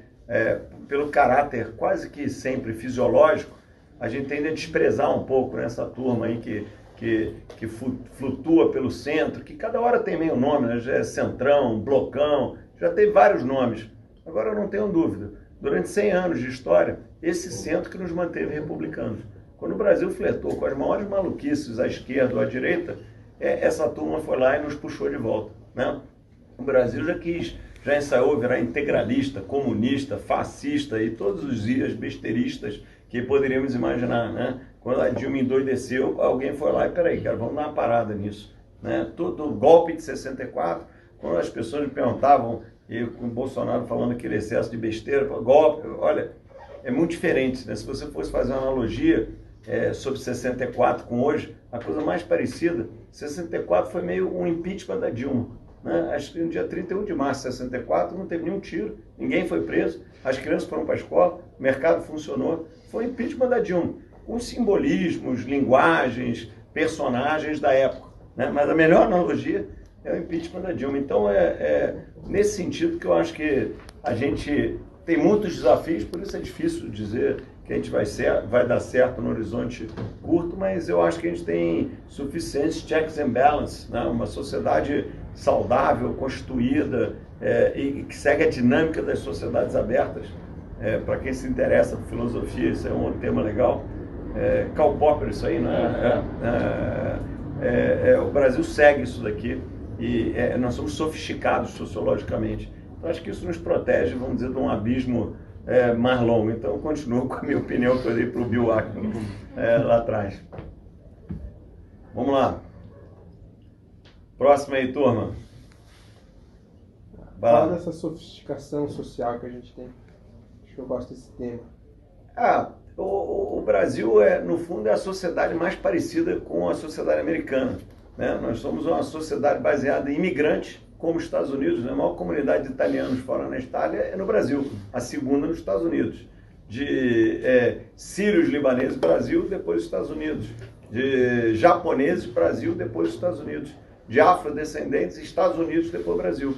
Speaker 1: pelo caráter quase que sempre fisiológico, a gente tende a desprezar um pouco nessa turma aí que flutua pelo centro, que cada hora tem meio nome, né? Já é centrão, blocão, já tem vários nomes. Agora eu não tenho dúvida. Durante 100 anos de história, esse centro que nos manteve republicanos. Quando o Brasil flertou com as maiores maluquices à esquerda ou à direita, essa turma foi lá e nos puxou de volta, né? O Brasil já ensaiou virar integralista, comunista, fascista e todos os dias besteiristas que poderíamos imaginar, né? Quando a Dilma endoideceu, alguém foi lá e, peraí, cara, vamos dar uma parada nisso, né? Todo golpe de 64, quando as pessoas me perguntavam, e com o Bolsonaro falando aquele excesso de besteira, golpe, olha, é muito diferente, né? Se você fosse fazer uma analogia sobre 64 com hoje, a coisa mais parecida, 64 foi meio um impeachment da Dilma, né? Acho que no dia 31 de março de 64 não teve nenhum tiro, ninguém foi preso, as crianças foram para a escola, o mercado funcionou, foi um impeachment da Dilma, com simbolismos, linguagens, personagens da época, né? Mas a melhor analogia é o impeachment da Dilma. Então, nesse sentido que eu acho que a gente tem muitos desafios, por isso é difícil dizer que a gente vai dar certo no horizonte curto, mas eu acho que a gente tem suficientes checks and balances, né? Uma sociedade saudável, constituída e que segue a dinâmica das sociedades abertas. Para quem se interessa por filosofia, isso é um outro tema legal. Karl Popper, isso aí, né? O Brasil segue isso daqui. E nós somos sofisticados sociologicamente. Então, acho que isso nos protege, vamos dizer, de um abismo mais longo. Então, eu continuo com a minha opinião que eu dei para o Bill Ackman lá atrás. Vamos lá. Próxima aí, turma.
Speaker 7: Fala dessa sofisticação social que a gente tem. Acho que eu gosto desse tema.
Speaker 1: O Brasil, no fundo, é a sociedade mais parecida com a sociedade americana, né? Nós somos uma sociedade baseada em imigrantes, como os Estados Unidos, né? A maior comunidade de italianos fora na Itália é no Brasil, a segunda nos Estados Unidos. De sírios libaneses, Brasil, depois os Estados Unidos. De japoneses, Brasil, depois os Estados Unidos. De afrodescendentes, Estados Unidos, depois Brasil.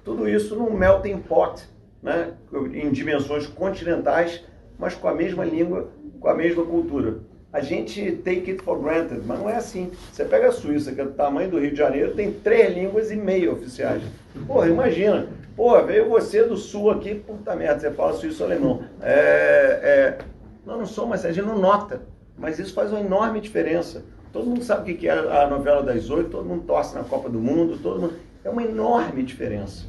Speaker 1: Tudo isso num melting pot, né? Em dimensões continentais, mas com a mesma língua, com a mesma cultura. A gente take it for granted, mas não é assim. Você pega a Suíça, que é do tamanho do Rio de Janeiro, tem 3 línguas e meia oficiais. Porra, imagina. Porra, veio você do sul aqui, puta merda, você fala suíço-alemão. Não sou, mas a gente não nota. Mas isso faz uma enorme diferença. Todo mundo sabe o que é a novela das 8, todo mundo torce na Copa do Mundo, todo mundo... É uma enorme diferença,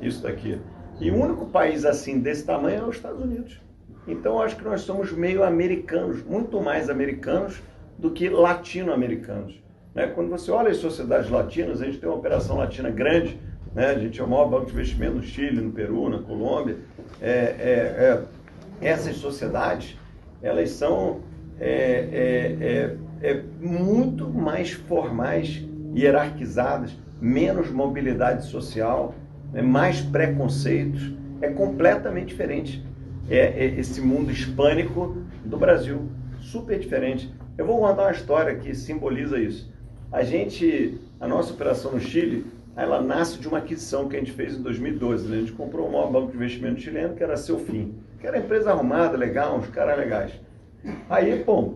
Speaker 1: isso daqui. E o único país assim, desse tamanho, é os Estados Unidos. Então, acho que nós somos meio americanos, muito mais americanos do que latino-americanos, né? Quando você olha as sociedades latinas, a gente tem uma operação latina grande, né? A gente é o maior banco de investimento no Chile, no Peru, na Colômbia. Essas sociedades, elas são muito mais formais, hierarquizadas, menos mobilidade social, mais preconceitos, é completamente diferente. Esse mundo hispânico do Brasil, super diferente. Eu vou contar uma história que simboliza isso. A nossa operação no Chile, ela nasce de uma aquisição que a gente fez em 2012, né? A gente comprou o maior banco de investimento chileno, que era a Selfin, que era uma empresa arrumada, legal, uns caras legais. Aí, pô,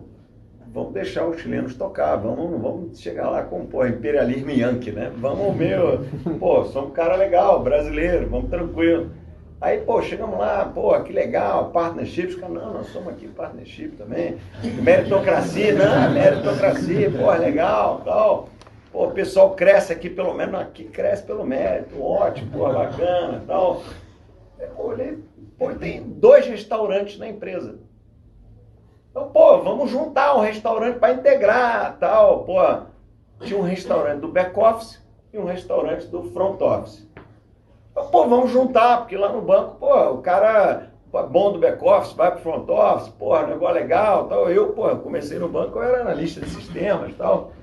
Speaker 1: vamos deixar os chilenos tocar, vamos chegar lá com, imperialismo yankee, né? Somos um cara legal, brasileiro, vamos tranquilo. Aí, chegamos lá, que legal, partnerships, não, nós somos aqui partnership também, meritocracia, legal, tal. O pessoal cresce aqui pelo menos, aqui cresce pelo mérito, ótimo, bacana, tal. Eu olhei, tem 2 restaurantes na empresa. Então, vamos juntar um restaurante para integrar, tal, tinha um restaurante do back office e um restaurante do front office. Então, vamos juntar, porque lá no banco, o cara bom do back office vai pro front office, negócio legal, tal. Eu, comecei no banco, eu era analista de sistemas, tal.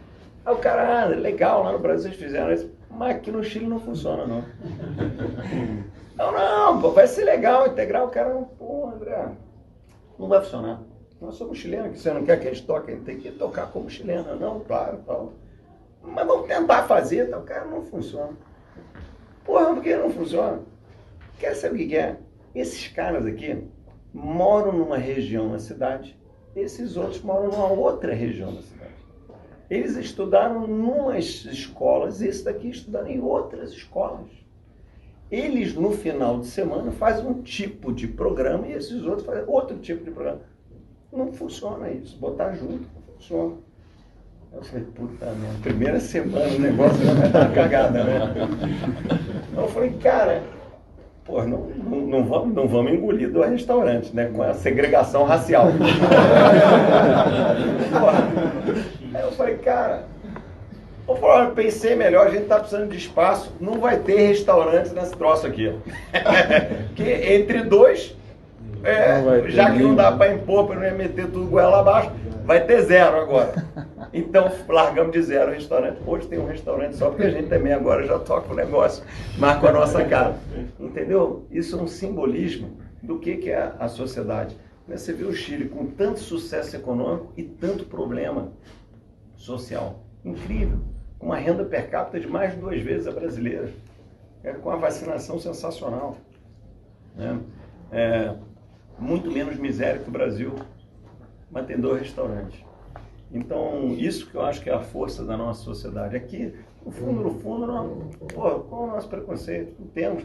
Speaker 1: Aí o cara, legal, lá no Brasil vocês fizeram isso, mas aqui no Chile não funciona, não. Não, vai ser legal integrar o cara, André, não vai funcionar. Nós somos chilenos, que você não quer que a gente toque, a gente tem que tocar como chileno. Não, claro, tal. Mas vamos tentar fazer, tal. Cara, não funciona. Por que não funciona? Quer saber o que é? Esses caras aqui moram numa região na cidade, esses outros moram numa outra região da cidade. Eles estudaram em umas escolas, esses daqui estudaram em outras escolas. Eles, no final de semana, fazem um tipo de programa e esses outros fazem outro tipo de programa. Não funciona isso. Botar junto não funciona. Eu falei, puta merda, primeira semana o negócio já vai dar uma cagada, né? Então eu falei, cara, não vamos engolir do restaurante, né? Com a segregação racial. Aí eu falei, cara, eu pensei melhor, a gente tá precisando de espaço, não vai ter restaurante nesse troço aqui. Que entre 2... já que não dá para impor, para não ia meter tudo goela abaixo, vai ter 0 agora. Então, largamos de 0 o restaurante. Hoje tem um restaurante só, porque a gente também agora já toca o negócio, mas com a nossa cara. Entendeu? Isso é um simbolismo do que é a sociedade. Você vê o Chile com tanto sucesso econômico e tanto problema social. Incrível. Com uma renda per capita de mais de 2 vezes a brasileira. Com a vacinação sensacional. Né? Muito menos miséria que o Brasil, mas tem 2 restaurantes. Então, isso que eu acho que é a força da nossa sociedade. Aqui, no fundo, qual é o nosso preconceito? Não temos,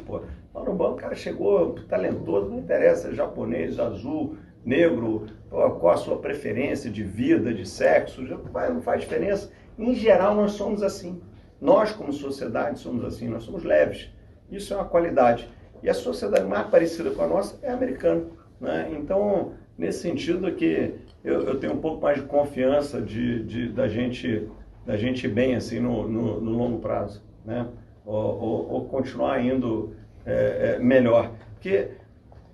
Speaker 1: Lá no banco o cara chegou talentoso, não interessa, japonês, azul, negro, qual a sua preferência de vida, de sexo, não faz diferença. Em geral, nós somos assim. Nós, como sociedade, somos assim, nós somos leves. Isso é uma qualidade. E a sociedade mais parecida com a nossa é a americana. Né? Então, nesse sentido que eu tenho um pouco mais de confiança da gente ir bem assim, no longo prazo, né? ou continuar indo melhor. Porque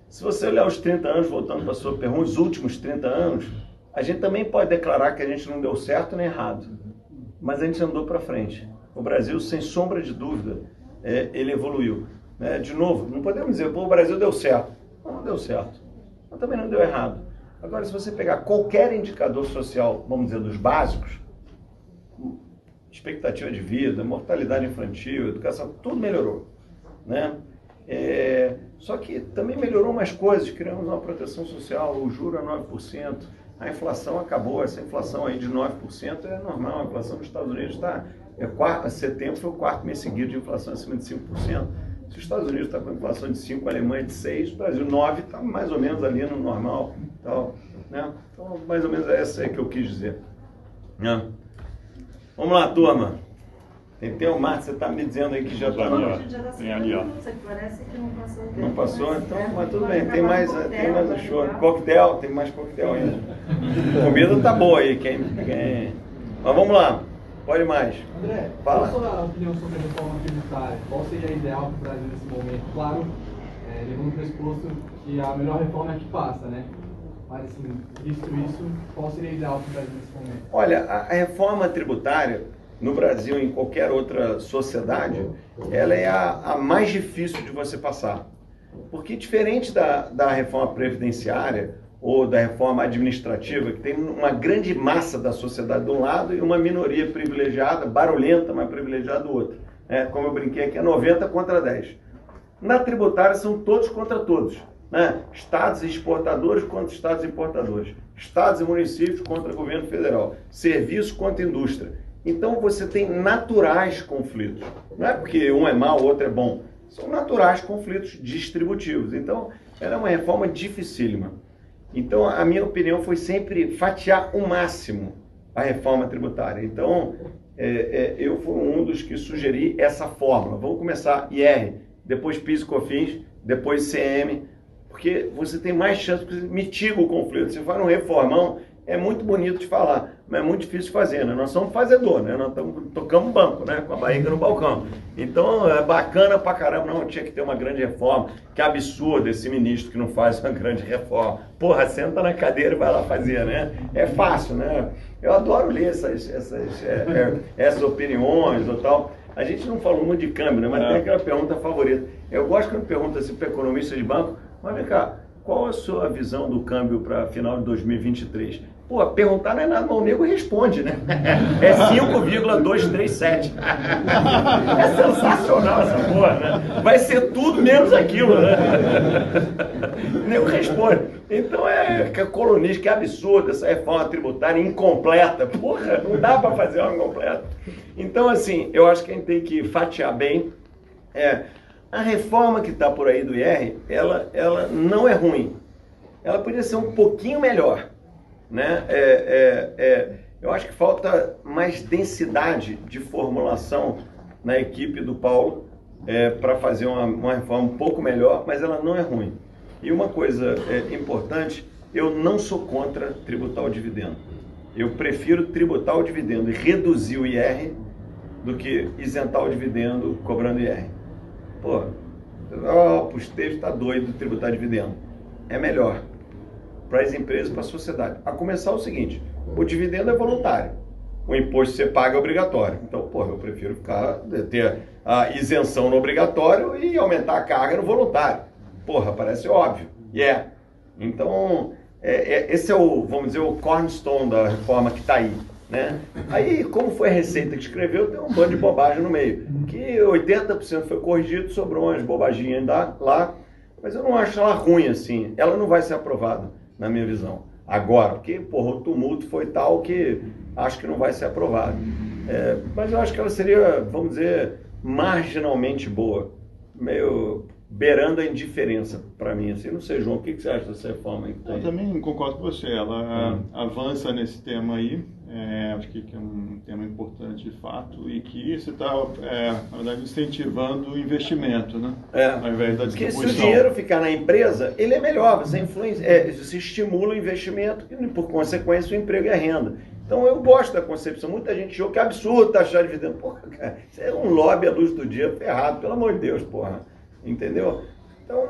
Speaker 1: se você olhar os 30 anos, voltando para a sua pergunta, os últimos 30 anos, a gente também pode declarar que a gente não deu certo nem errado, mas a gente andou para frente. O Brasil, sem sombra de dúvida, ele evoluiu. Né? De novo, não podemos dizer, o Brasil deu certo. Não deu certo. Mas também não deu errado. Agora, se você pegar qualquer indicador social, vamos dizer, dos básicos, expectativa de vida, mortalidade infantil, educação, tudo melhorou. Né? Só que também melhorou mais coisas, criamos uma proteção social, o juro é 9%, a inflação acabou, essa inflação aí de 9% é normal, a inflação dos Estados Unidos está, setembro foi o 4º mês seguido de inflação acima de 5%. Se os Estados Unidos está com inflação de 5%, a Alemanha de 6%, o Brasil 9%, está mais ou menos ali no normal. Tal, né? Então, mais ou menos é essa aí que eu quis dizer. Né? Vamos lá, turma. Tem o Marcos, você está me dizendo aí que já está no...
Speaker 8: Tem ali, ó. Parece que não passou o tempo.
Speaker 1: Não passou? Então, mas tudo bem. Tem mais a show. Coquetel, tem mais coquetel ainda. Comida tá boa aí, Mas vamos lá. Pode mais.
Speaker 9: André,
Speaker 1: fala.
Speaker 9: Qual a sua opinião sobre a reforma tributária? Qual seria ideal para o Brasil nesse momento? Claro, levando o pressuposto que a melhor reforma é a que passa, né? Mas, assim, visto isso, qual seria o ideal para o Brasil nesse momento?
Speaker 1: Olha, a reforma tributária no Brasil e em qualquer outra sociedade, ela é a mais difícil de você passar. Porque diferente da reforma previdenciária ou da reforma administrativa, que tem uma grande massa da sociedade de um lado e uma minoria privilegiada, barulhenta, mas privilegiada do outro. Como eu brinquei aqui, é 90 contra 10. Na tributária são todos contra todos. Estados exportadores contra estados importadores. Estados e municípios contra o governo federal. Serviço contra indústria. Então você tem naturais conflitos. Não é porque um é mau, o outro é bom. São naturais conflitos distributivos. Então, ela é uma reforma dificílima. Então, a minha opinião foi sempre fatiar o máximo a reforma tributária. Então, eu fui um dos que sugeri essa fórmula. Vamos começar IR, depois PIS e COFINS, depois CM, porque você tem mais chance, porque você mitiga o conflito. Se faz um reformão, é muito bonito de falar, mas é muito difícil de fazer, né? Nós somos fazedor, né? Nós tocamos banco, né? Com a barriga no balcão. Então, é bacana pra caramba. Não, tinha que ter uma grande reforma. Que absurdo esse ministro que não faz uma grande reforma. Porra, senta na cadeira e vai lá fazer, né? É fácil, né? Eu adoro ler essas opiniões ou tal. A gente não falou muito de câmbio, né? Mas tem aquela pergunta favorita. Eu gosto quando pergunta assim para economista de banco, mas vem cá, qual a sua visão do câmbio para final de 2023? Pô, perguntar não é nada, mas o nego responde, né? É 5,237. É sensacional essa porra, né? Vai ser tudo menos aquilo, né? O nego responde. Então que colunista, que absurdo essa reforma tributária incompleta. Porra, não dá para fazer uma incompleta. Então, assim, eu acho que a gente tem que fatiar bem. A reforma que está por aí do IR, ela não é ruim. Ela podia ser um pouquinho melhor. Né? Eu acho que falta mais densidade de formulação na equipe do Paulo para fazer uma reforma um pouco melhor, mas ela não é ruim. E uma coisa importante, eu não sou contra tributar o dividendo. Eu prefiro tributar o dividendo e reduzir o IR do que isentar o dividendo cobrando IR. Pô, o Esteves está doido de tributar dividendo. É melhor para as empresas, para a sociedade. A começar o seguinte, o dividendo é voluntário, o imposto que você paga é obrigatório. Então, eu prefiro ter a isenção no obrigatório e aumentar a carga no voluntário. Parece óbvio. Então, esse é vamos dizer, o cornerstone da reforma que está aí. Né? Aí, como foi a Receita que escreveu, tem um bando de bobagem no meio. Que 80% foi corrigido, sobrou umas bobaginhas lá, mas eu não acho ela ruim assim. Ela não vai ser aprovada, na minha visão. Agora, porque, o tumulto foi tal que acho que não vai ser aprovado. Mas eu acho que ela seria, vamos dizer, marginalmente boa. Meio beirando a indiferença para mim. Assim. Não sei, João, o que você acha dessa reforma aí?
Speaker 2: Eu também concordo com você. Ela avança nesse tema aí. Acho que é um tema importante de fato e que você está, na verdade, incentivando o investimento, né? Ao invés da distribuição.
Speaker 1: Porque se o dinheiro ficar na empresa, ele é melhor, você estimula o investimento e, por consequência, o emprego e a renda. Então, eu gosto da concepção. Muita gente achou que é absurdo taxar dividendo. Cara, isso é um lobby à luz do dia ferrado, pelo amor de Deus, Entendeu? Então,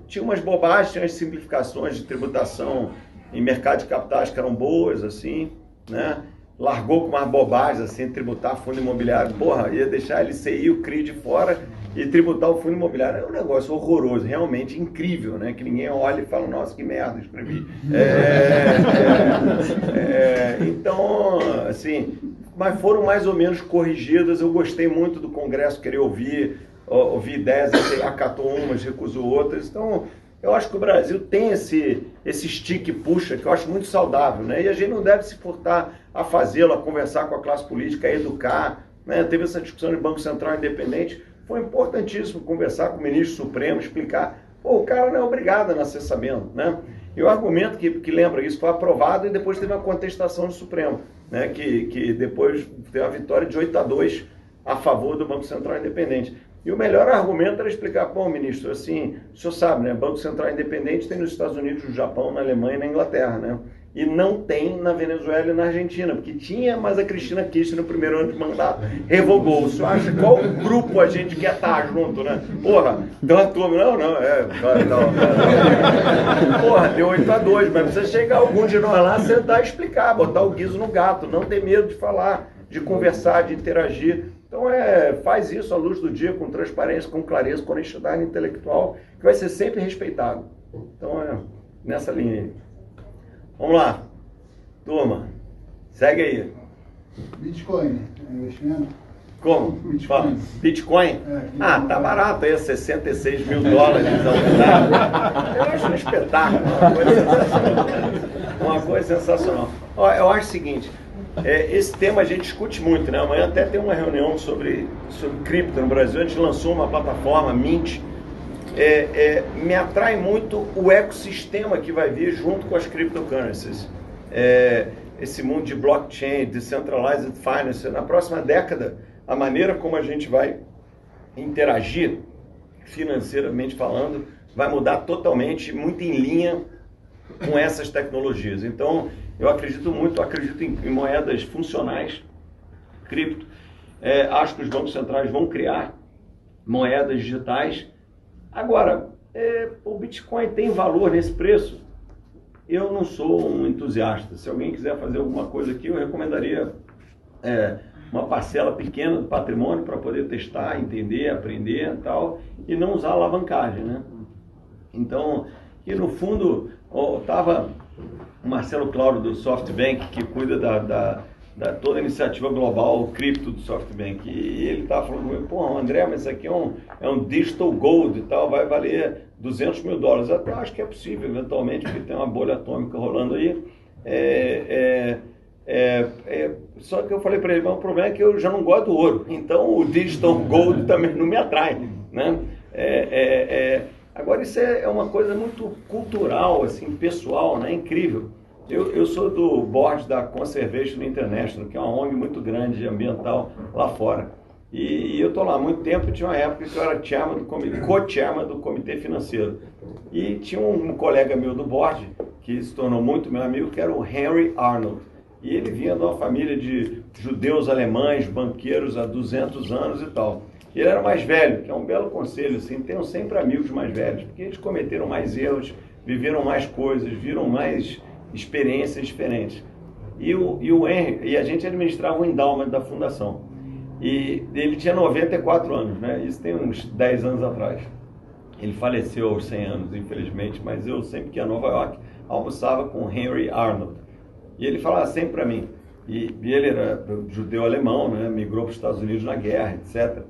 Speaker 1: tinha umas bobagens, tinha as simplificações de tributação em mercado de capitais que eram boas, assim, né? Largou com umas bobagens, assim, tributar fundo imobiliário. Ia deixar a LCI, o CRI de fora e tributar o fundo imobiliário. É um negócio horroroso, realmente incrível, né? Que ninguém olha e fala, nossa, que merda, escrevi. Então, assim, mas foram mais ou menos corrigidas. Eu gostei muito do Congresso querer ouvir ideias, acatou umas, recusou outras. Então, eu acho que o Brasil tem esse stick puxa que eu acho muito saudável, né? E a gente não deve se furtar a fazê-lo, a conversar com a classe política, a educar, né? Teve essa discussão de Banco Central Independente, foi importantíssimo conversar com o ministro Supremo, explicar, o cara não é obrigado a nascer sabendo, né? E o argumento que lembra isso foi aprovado e depois teve uma contestação do Supremo, né? Que depois teve uma vitória de 8-2 a favor do Banco Central Independente. E o melhor argumento era explicar, ministro, assim, o senhor sabe, né, Banco Central Independente tem nos Estados Unidos, no Japão, na Alemanha e na Inglaterra, né? E não tem na Venezuela e na Argentina, porque tinha, mas a Cristina Kirchner no primeiro ano de mandato revogou. O senhor acha qual grupo a gente quer estar junto, né? Então a turma, não. porra, deu 8-2, mas precisa chegar algum de nós lá, sentar e explicar, botar o guiso no gato, não ter medo de falar, de conversar, de interagir. Então faz isso à luz do dia, com transparência, com clareza, com honestidade intelectual, que vai ser sempre respeitado. Então nessa linha aí. Vamos lá, turma, segue aí.
Speaker 10: Bitcoin, investimento?
Speaker 1: Como?
Speaker 10: Bitcoin.
Speaker 1: Bitcoin? Tá barato aí, 66 mil dólares a unidade. Eu acho um espetáculo, uma coisa sensacional. Ó, eu acho o seguinte, esse tema a gente discute muito, né? Amanhã até tem uma reunião sobre cripto no Brasil, a gente lançou uma plataforma, Mint. Me atrai muito o ecossistema que vai vir junto com as cryptocurrencies. Esse mundo de blockchain, decentralized finance, na próxima década, a maneira como a gente vai interagir, financeiramente falando, vai mudar totalmente, muito em linha com essas tecnologias. Então, eu acredito em moedas funcionais, cripto. Acho que os bancos centrais vão criar moedas digitais. Agora, o Bitcoin tem valor nesse preço? Eu não sou um entusiasta. Se alguém quiser fazer alguma coisa aqui, eu recomendaria uma parcela pequena do patrimônio para poder testar, entender, aprender e tal, e não usar alavancagem, né? Então, e no fundo, estava o Marcelo Clauro do SoftBank, que cuida da toda a iniciativa global cripto do SoftBank, e ele estava falando comigo, pô, André, mas isso aqui é um digital gold e tal, vai valer 200 mil dólares. Eu até acho que é possível, eventualmente, porque tem uma bolha atômica rolando aí. Só que eu falei para ele, mas o problema é que eu já não gosto do ouro, então o digital gold também não me atrai, né? Agora isso é uma coisa muito cultural, assim, pessoal, né? Incrível. Eu sou do board da Conservation International, que é uma ONG muito grande ambiental lá fora. E eu estou lá há muito tempo, tinha uma época que eu era co-chairman do comitê financeiro. E tinha um colega meu do board, que se tornou muito meu amigo, que era o Henry Arnold. E ele vinha de uma família de judeus alemães, banqueiros há 200 anos e tal. E ele era mais velho, que é um belo conselho, assim, tenham sempre amigos mais velhos, porque eles cometeram mais erros, viveram mais coisas, viram mais experiências diferentes. E o Henry, e a gente administrava o endowment da fundação. E ele tinha 94 anos, né? Isso tem uns 10 anos atrás. Ele faleceu aos 100 anos, infelizmente, mas eu sempre que ia a Nova York almoçava com Henry Arnold. E ele falava sempre para mim, e ele era judeu alemão, né? Migrou para os Estados Unidos na guerra, etc.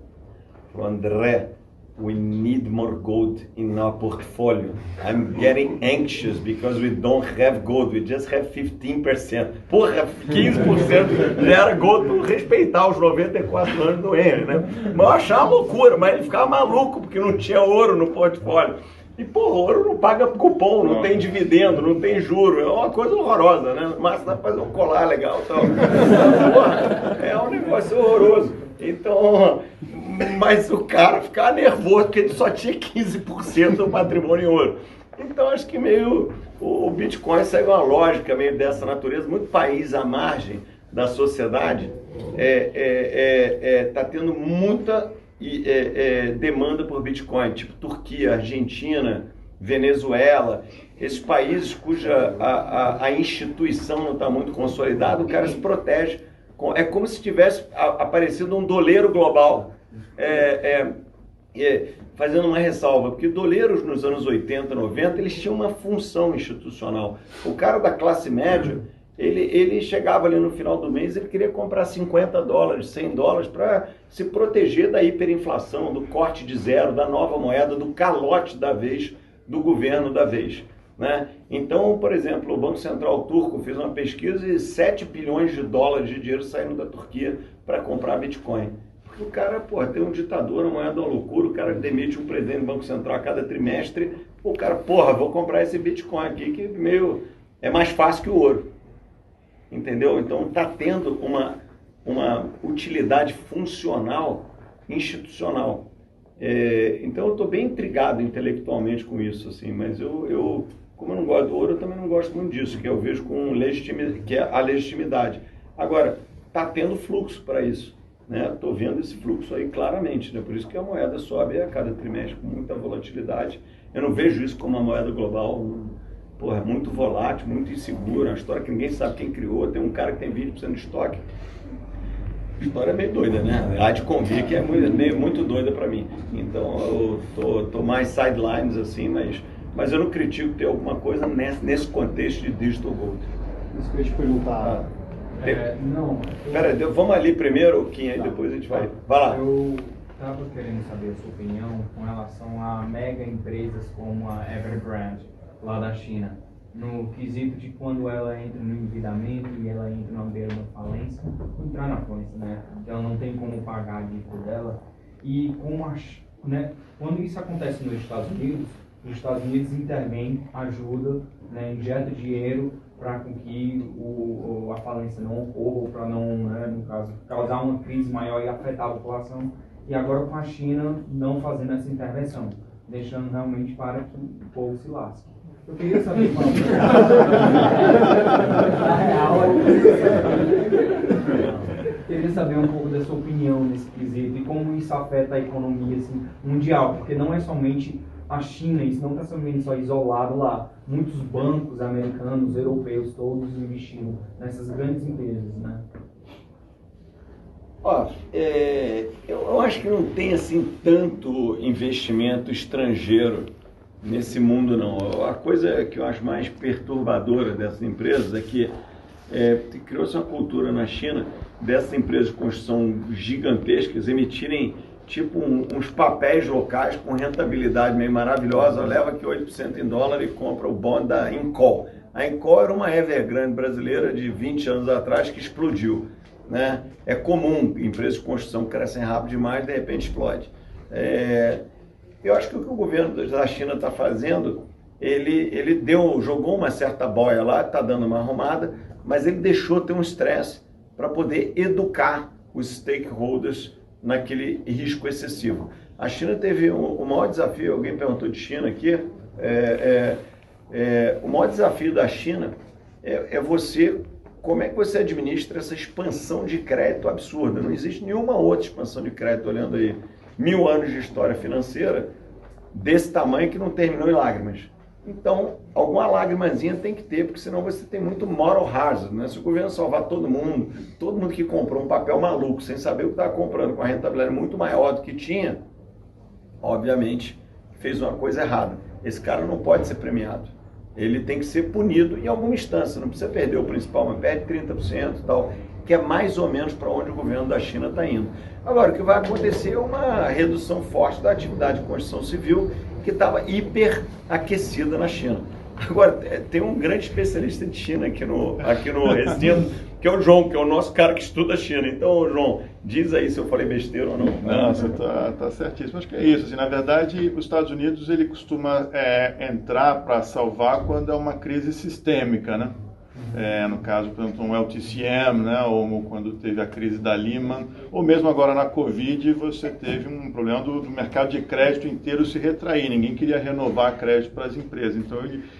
Speaker 1: Falou, André, we need more gold in our portfolio. I'm getting anxious because we don't have gold, we just have 15%. Porra, 15% já era gold para respeitar os 94 anos do Henry, né? Mas eu achava loucura, mas ele ficava maluco porque não tinha ouro no portfólio. E, pô, ouro não paga cupom, não tem dividendo, não tem juro, é uma coisa horrorosa, né? Mas dá pra fazer um colar legal e tal. Porra, é um negócio horroroso. Então, mas o cara ficava nervoso porque ele só tinha 15% do patrimônio em ouro. Então, acho que meio o Bitcoin segue uma lógica meio dessa natureza. Muito país à margem da sociedade está tendo muita demanda por Bitcoin, tipo Turquia, Argentina, Venezuela, esses países cuja a instituição não está muito consolidada, o cara se protege. É como se tivesse aparecido um doleiro global, fazendo uma ressalva, porque doleiros nos anos 80, 90, eles tinham uma função institucional. O cara da classe média, ele chegava ali no final do mês, ele queria comprar 50 dólares, 100 dólares para se proteger da hiperinflação, do corte de zero, da nova moeda, do calote da vez, do governo da vez, né? Então, por exemplo, o Banco Central Turco fez uma pesquisa e 7 bilhões de dólares de dinheiro saindo da Turquia para comprar Bitcoin. Porque o cara, tem um ditador, uma moeda loucura, o cara demite um presidente do Banco Central a cada trimestre, o cara, vou comprar esse Bitcoin aqui que é mais fácil que o ouro. Entendeu? Então está tendo uma utilidade funcional, institucional. Então eu estou bem intrigado intelectualmente com isso, assim, mas como eu não gosto do ouro, eu também não gosto muito disso, que eu vejo que é a legitimidade. Agora, está tendo fluxo para isso, né? Estou vendo esse fluxo aí claramente, né? Por isso que a moeda sobe a cada trimestre com muita volatilidade. Eu não vejo isso como uma moeda global, porra, muito volátil, muito inseguro, uma história que ninguém sabe quem criou, tem um cara que tem 20% de estoque. História meio doida, né? Há de convir que é muito doida para mim. Então eu tô mais sidelines assim, mas eu não critico ter alguma coisa nesse contexto de digital gold.
Speaker 11: Isso que eu ia te perguntar.
Speaker 9: Não.
Speaker 1: Pera, vamos ali primeiro, Kim, aí depois a gente vai. Vai lá.
Speaker 12: Eu estava querendo saber a sua opinião com relação a mega empresas como a Evergrande, lá da China. No quesito de quando ela entra no endividamento e ela entra na beira da falência, entrar na falência, né? Ela não tem como pagar a dívida dela. E como né, quando isso acontece nos Estados Unidos, os Estados Unidos intervêm, ajuda, né, injeta dinheiro para que a falência não ocorra, para não, né, no caso, causar uma crise maior e afetar a população. E agora com a China não fazendo essa intervenção, deixando realmente para que o povo se lasque. Eu queria saber queria saber um pouco da sua opinião nesse quesito e como isso afeta a economia assim, mundial, porque não é somente a China, isso não está somente só isolado lá. Muitos bancos americanos, europeus, todos investiram nessas grandes empresas, né?
Speaker 1: Ó, eu acho que não tem assim tanto investimento estrangeiro nesse mundo, não. A coisa que eu acho mais perturbadora dessas empresas é que criou-se uma cultura na China dessas empresas de construção gigantescas emitirem tipo uns papéis locais com rentabilidade meio maravilhosa, leva aqui 8% em dólar e compra o bond da Incol. A Incol era uma Evergrande brasileira de 20 anos atrás que explodiu, né? É comum, empresas de construção crescem rápido demais, de repente explode. Eu acho que o que o governo da China está fazendo, ele jogou uma certa boia lá, está dando uma arrumada, mas ele deixou ter um estresse para poder educar os stakeholders naquele risco excessivo. A China teve o maior desafio, alguém perguntou de China aqui, o maior desafio da China como é que você administra essa expansão de crédito absurda. Não existe nenhuma outra expansão de crédito, olhando aí 1000 anos de história financeira, desse tamanho que não terminou em lágrimas. Então, alguma lágrimazinha tem que ter, porque senão você tem muito moral hazard, né? Se o governo salvar todo mundo que comprou um papel maluco, sem saber o que estava comprando, com a rentabilidade muito maior do que tinha, obviamente fez uma coisa errada. Esse cara não pode ser premiado. Ele tem que ser punido em alguma instância, não precisa perder o principal, mas perde 30% e tal, que é mais ou menos para onde o governo da China está indo. Agora, o que vai acontecer é uma redução forte da atividade de construção civil, que estava hiperaquecida na China. Agora, tem um grande especialista de China aqui no recinto, que é o João, que é o nosso cara que estuda a China. Então, João, diz aí se eu falei besteira ou não.
Speaker 2: Não, você está certíssimo. Acho que é isso. Assim, na verdade, os Estados Unidos ele costuma entrar para salvar quando é uma crise sistêmica, né? No caso, por exemplo, um LTCM, né, ou quando teve a crise da Lehman, ou mesmo agora na Covid, você teve um problema do mercado de crédito inteiro se retrair, ninguém queria renovar crédito para as empresas, então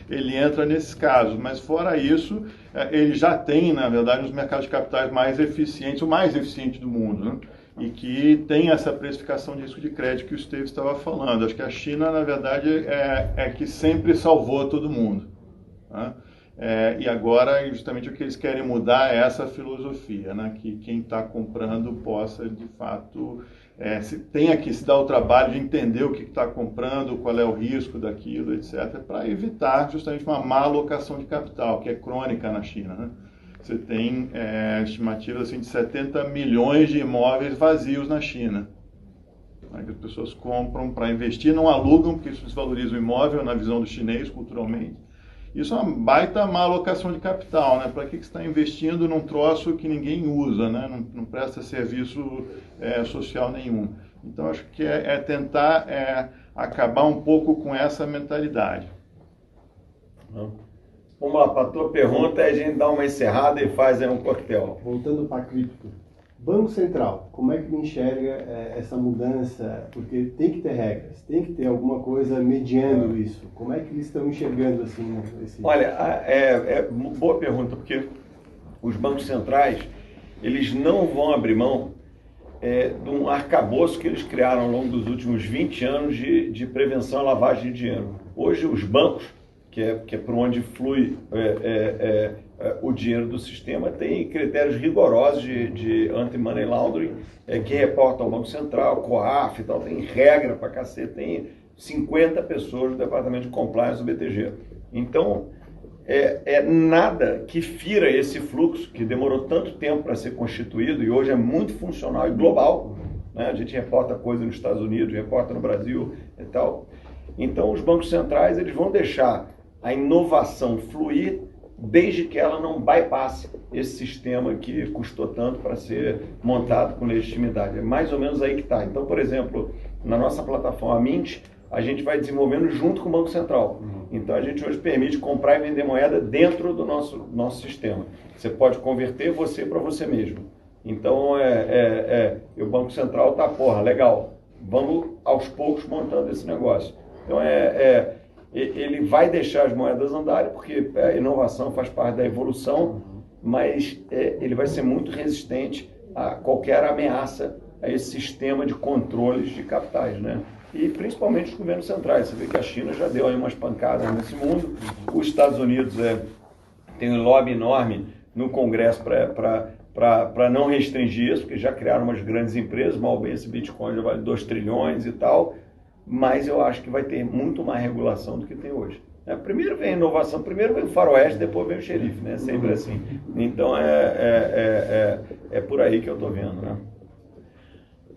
Speaker 2: ele entra nesses casos, mas fora isso, ele já tem, na verdade, os mercados de capitais mais eficientes, o mais eficiente do mundo, né? E que tem essa precificação de risco de crédito que o Steve estava falando. Acho que a China, na verdade, é que sempre salvou todo mundo, né? E agora, justamente, o que eles querem mudar é essa filosofia, né? Que quem está comprando possa, de fato, tenha que se dar o trabalho de entender o que está comprando, qual é o risco daquilo, etc., para evitar, justamente, uma má alocação de capital, que é crônica na China, né? Você tem estimativas assim, de 70 milhões de imóveis vazios na China, né? Que as pessoas compram para investir, não alugam, porque isso desvaloriza o imóvel, na visão do chinês, culturalmente. Isso é uma baita má alocação de capital, né? Para que você está investindo num troço que ninguém usa, né? Não presta serviço social nenhum. Então, acho que tentar acabar um pouco com essa mentalidade.
Speaker 1: Vamos lá, para a tua pergunta, a gente dá uma encerrada e faz um coquetel.
Speaker 11: Voltando para a cripto. Banco Central, como é que enxerga essa mudança? Porque tem que ter regras, tem que ter alguma coisa mediando isso. Como é que eles estão enxergando assim?
Speaker 1: Olha, boa pergunta, porque os bancos centrais, eles não vão abrir mão de um arcabouço que eles criaram ao longo dos últimos 20 anos de prevenção à lavagem de dinheiro. Hoje, os bancos, que é por onde flui o dinheiro do sistema, tem critérios rigorosos de anti-money laundering, que reporta ao Banco Central, COAF e tal, tem regra pra cacete, tem 50 pessoas no departamento de compliance do BTG. Então, nada que fira esse fluxo, que demorou tanto tempo para ser constituído e hoje é muito funcional e global, né? A gente reporta coisa nos Estados Unidos, reporta no Brasil e tal. Então, os bancos centrais eles vão deixar a inovação fluir desde que ela não bypasse esse sistema que custou tanto para ser montado com legitimidade. É mais ou menos aí que está. Então, por exemplo, na nossa plataforma Mint, a gente vai desenvolvendo junto com o Banco Central. Então, a gente hoje permite comprar e vender moeda dentro do nosso sistema. Você pode converter você para você mesmo. Então, o Banco Central está, legal, vamos aos poucos montando esse negócio. Então, ele vai deixar as moedas andarem, porque a inovação faz parte da evolução, mas ele vai ser muito resistente a qualquer ameaça a esse sistema de controles de capitais, né? E principalmente os governos centrais. Você vê que a China já deu aí umas pancadas nesse mundo, os Estados Unidos tem um lobby enorme no Congresso para não restringir isso, porque já criaram umas grandes empresas, mal bem esse Bitcoin já vale 2 trilhões e tal, mas eu acho que vai ter muito mais regulação do que tem hoje. Primeiro vem a inovação, primeiro vem o faroeste, depois vem o xerife, né? Sempre assim. Então é por aí que eu estou vendo, né?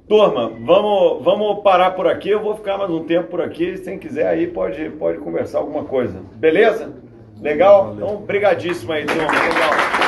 Speaker 1: Turma, vamos parar por aqui, eu vou ficar mais um tempo por aqui, se quem quiser aí pode conversar alguma coisa. Beleza? Legal? Então, brigadíssimo aí, turma. Legal.